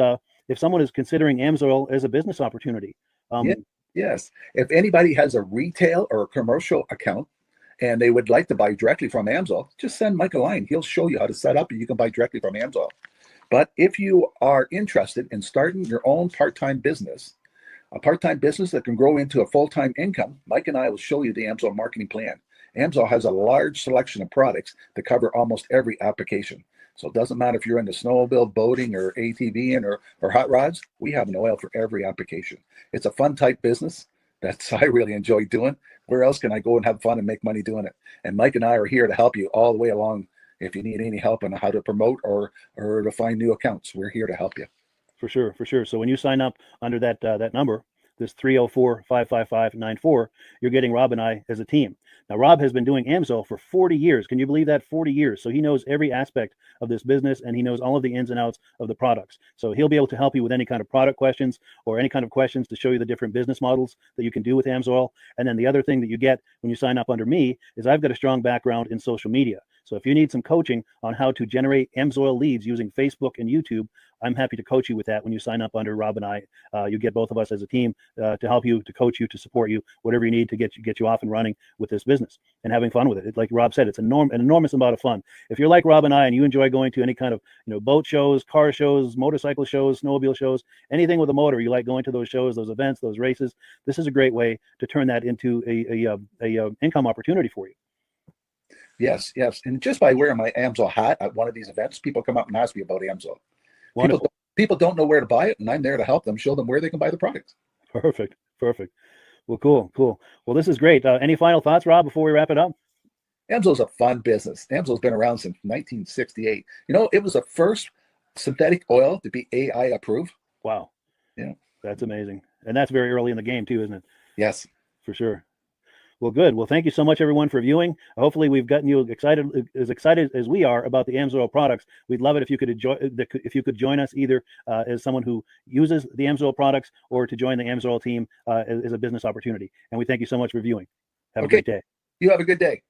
if someone is considering AMSOIL as a business opportunity. Yes. If anybody has a retail or a commercial account and they would like to buy directly from AMSOIL, just send Mike a line. He'll show you how to set up, and you can buy directly from AMSOIL. But if you are interested in starting your own part-time business, a part-time business that can grow into a full-time income, Mike and I will show you the AMSOIL marketing plan. AMSOIL has a large selection of products that cover almost every application. So it doesn't matter if you're into snowmobile, boating, or ATVing, or hot rods. We have an oil for every application. It's a fun type business that I really enjoy doing. Where else can I go and have fun and make money doing it? And Mike and I are here to help you all the way along. If you need any help on how to promote or to find new accounts, we're here to help you. For sure. So when you sign up under that number, this 304-555-94, you're getting Rob and I as a team. Now, Rob has been doing AMSOIL for 40 years. Can you believe that? 40 years. So he knows every aspect of this business, and he knows all of the ins and outs of the products. So he'll be able to help you with any kind of product questions or any kind of questions to show you the different business models that you can do with AMSOIL. And then the other thing that you get when you sign up under me is I've got a strong background in social media. So if you need some coaching on how to generate AMSOIL leads using Facebook and YouTube, I'm happy to coach you with that when you sign up under Rob and I. You get both of us as a team to help you, to coach you, to support you, whatever you need to get you off and running with this business and having fun with it. Like Rob said, it's an enormous amount of fun. If you're like Rob and I and you enjoy going to any kind of boat shows, car shows, motorcycle shows, snowmobile shows, anything with a motor, you like going to those shows, those events, those races, this is a great way to turn that into a income opportunity for you. Yes. And just by wearing my AMSOIL hat at one of these events, people come up and ask me about AMSOIL. People don't know where to buy it, and I'm there to help them, show them where they can buy the product. Perfect. Well, cool. Well, this is great. Any final thoughts, Rob, before we wrap it up? AMSOIL's a fun business. AMSOIL's been around since 1968. It was the first synthetic oil to be AI approved. Wow. Yeah. That's amazing. And that's very early in the game too, isn't it? Yes. For sure. Well, good. Well, thank you so much, everyone, for viewing. Hopefully, we've gotten you excited as we are about the AMSOIL products. We'd love it if you could join us either as someone who uses the AMSOIL products or to join the AMSOIL team as a business opportunity. And we thank you so much for viewing. Have a great day. You have a good day.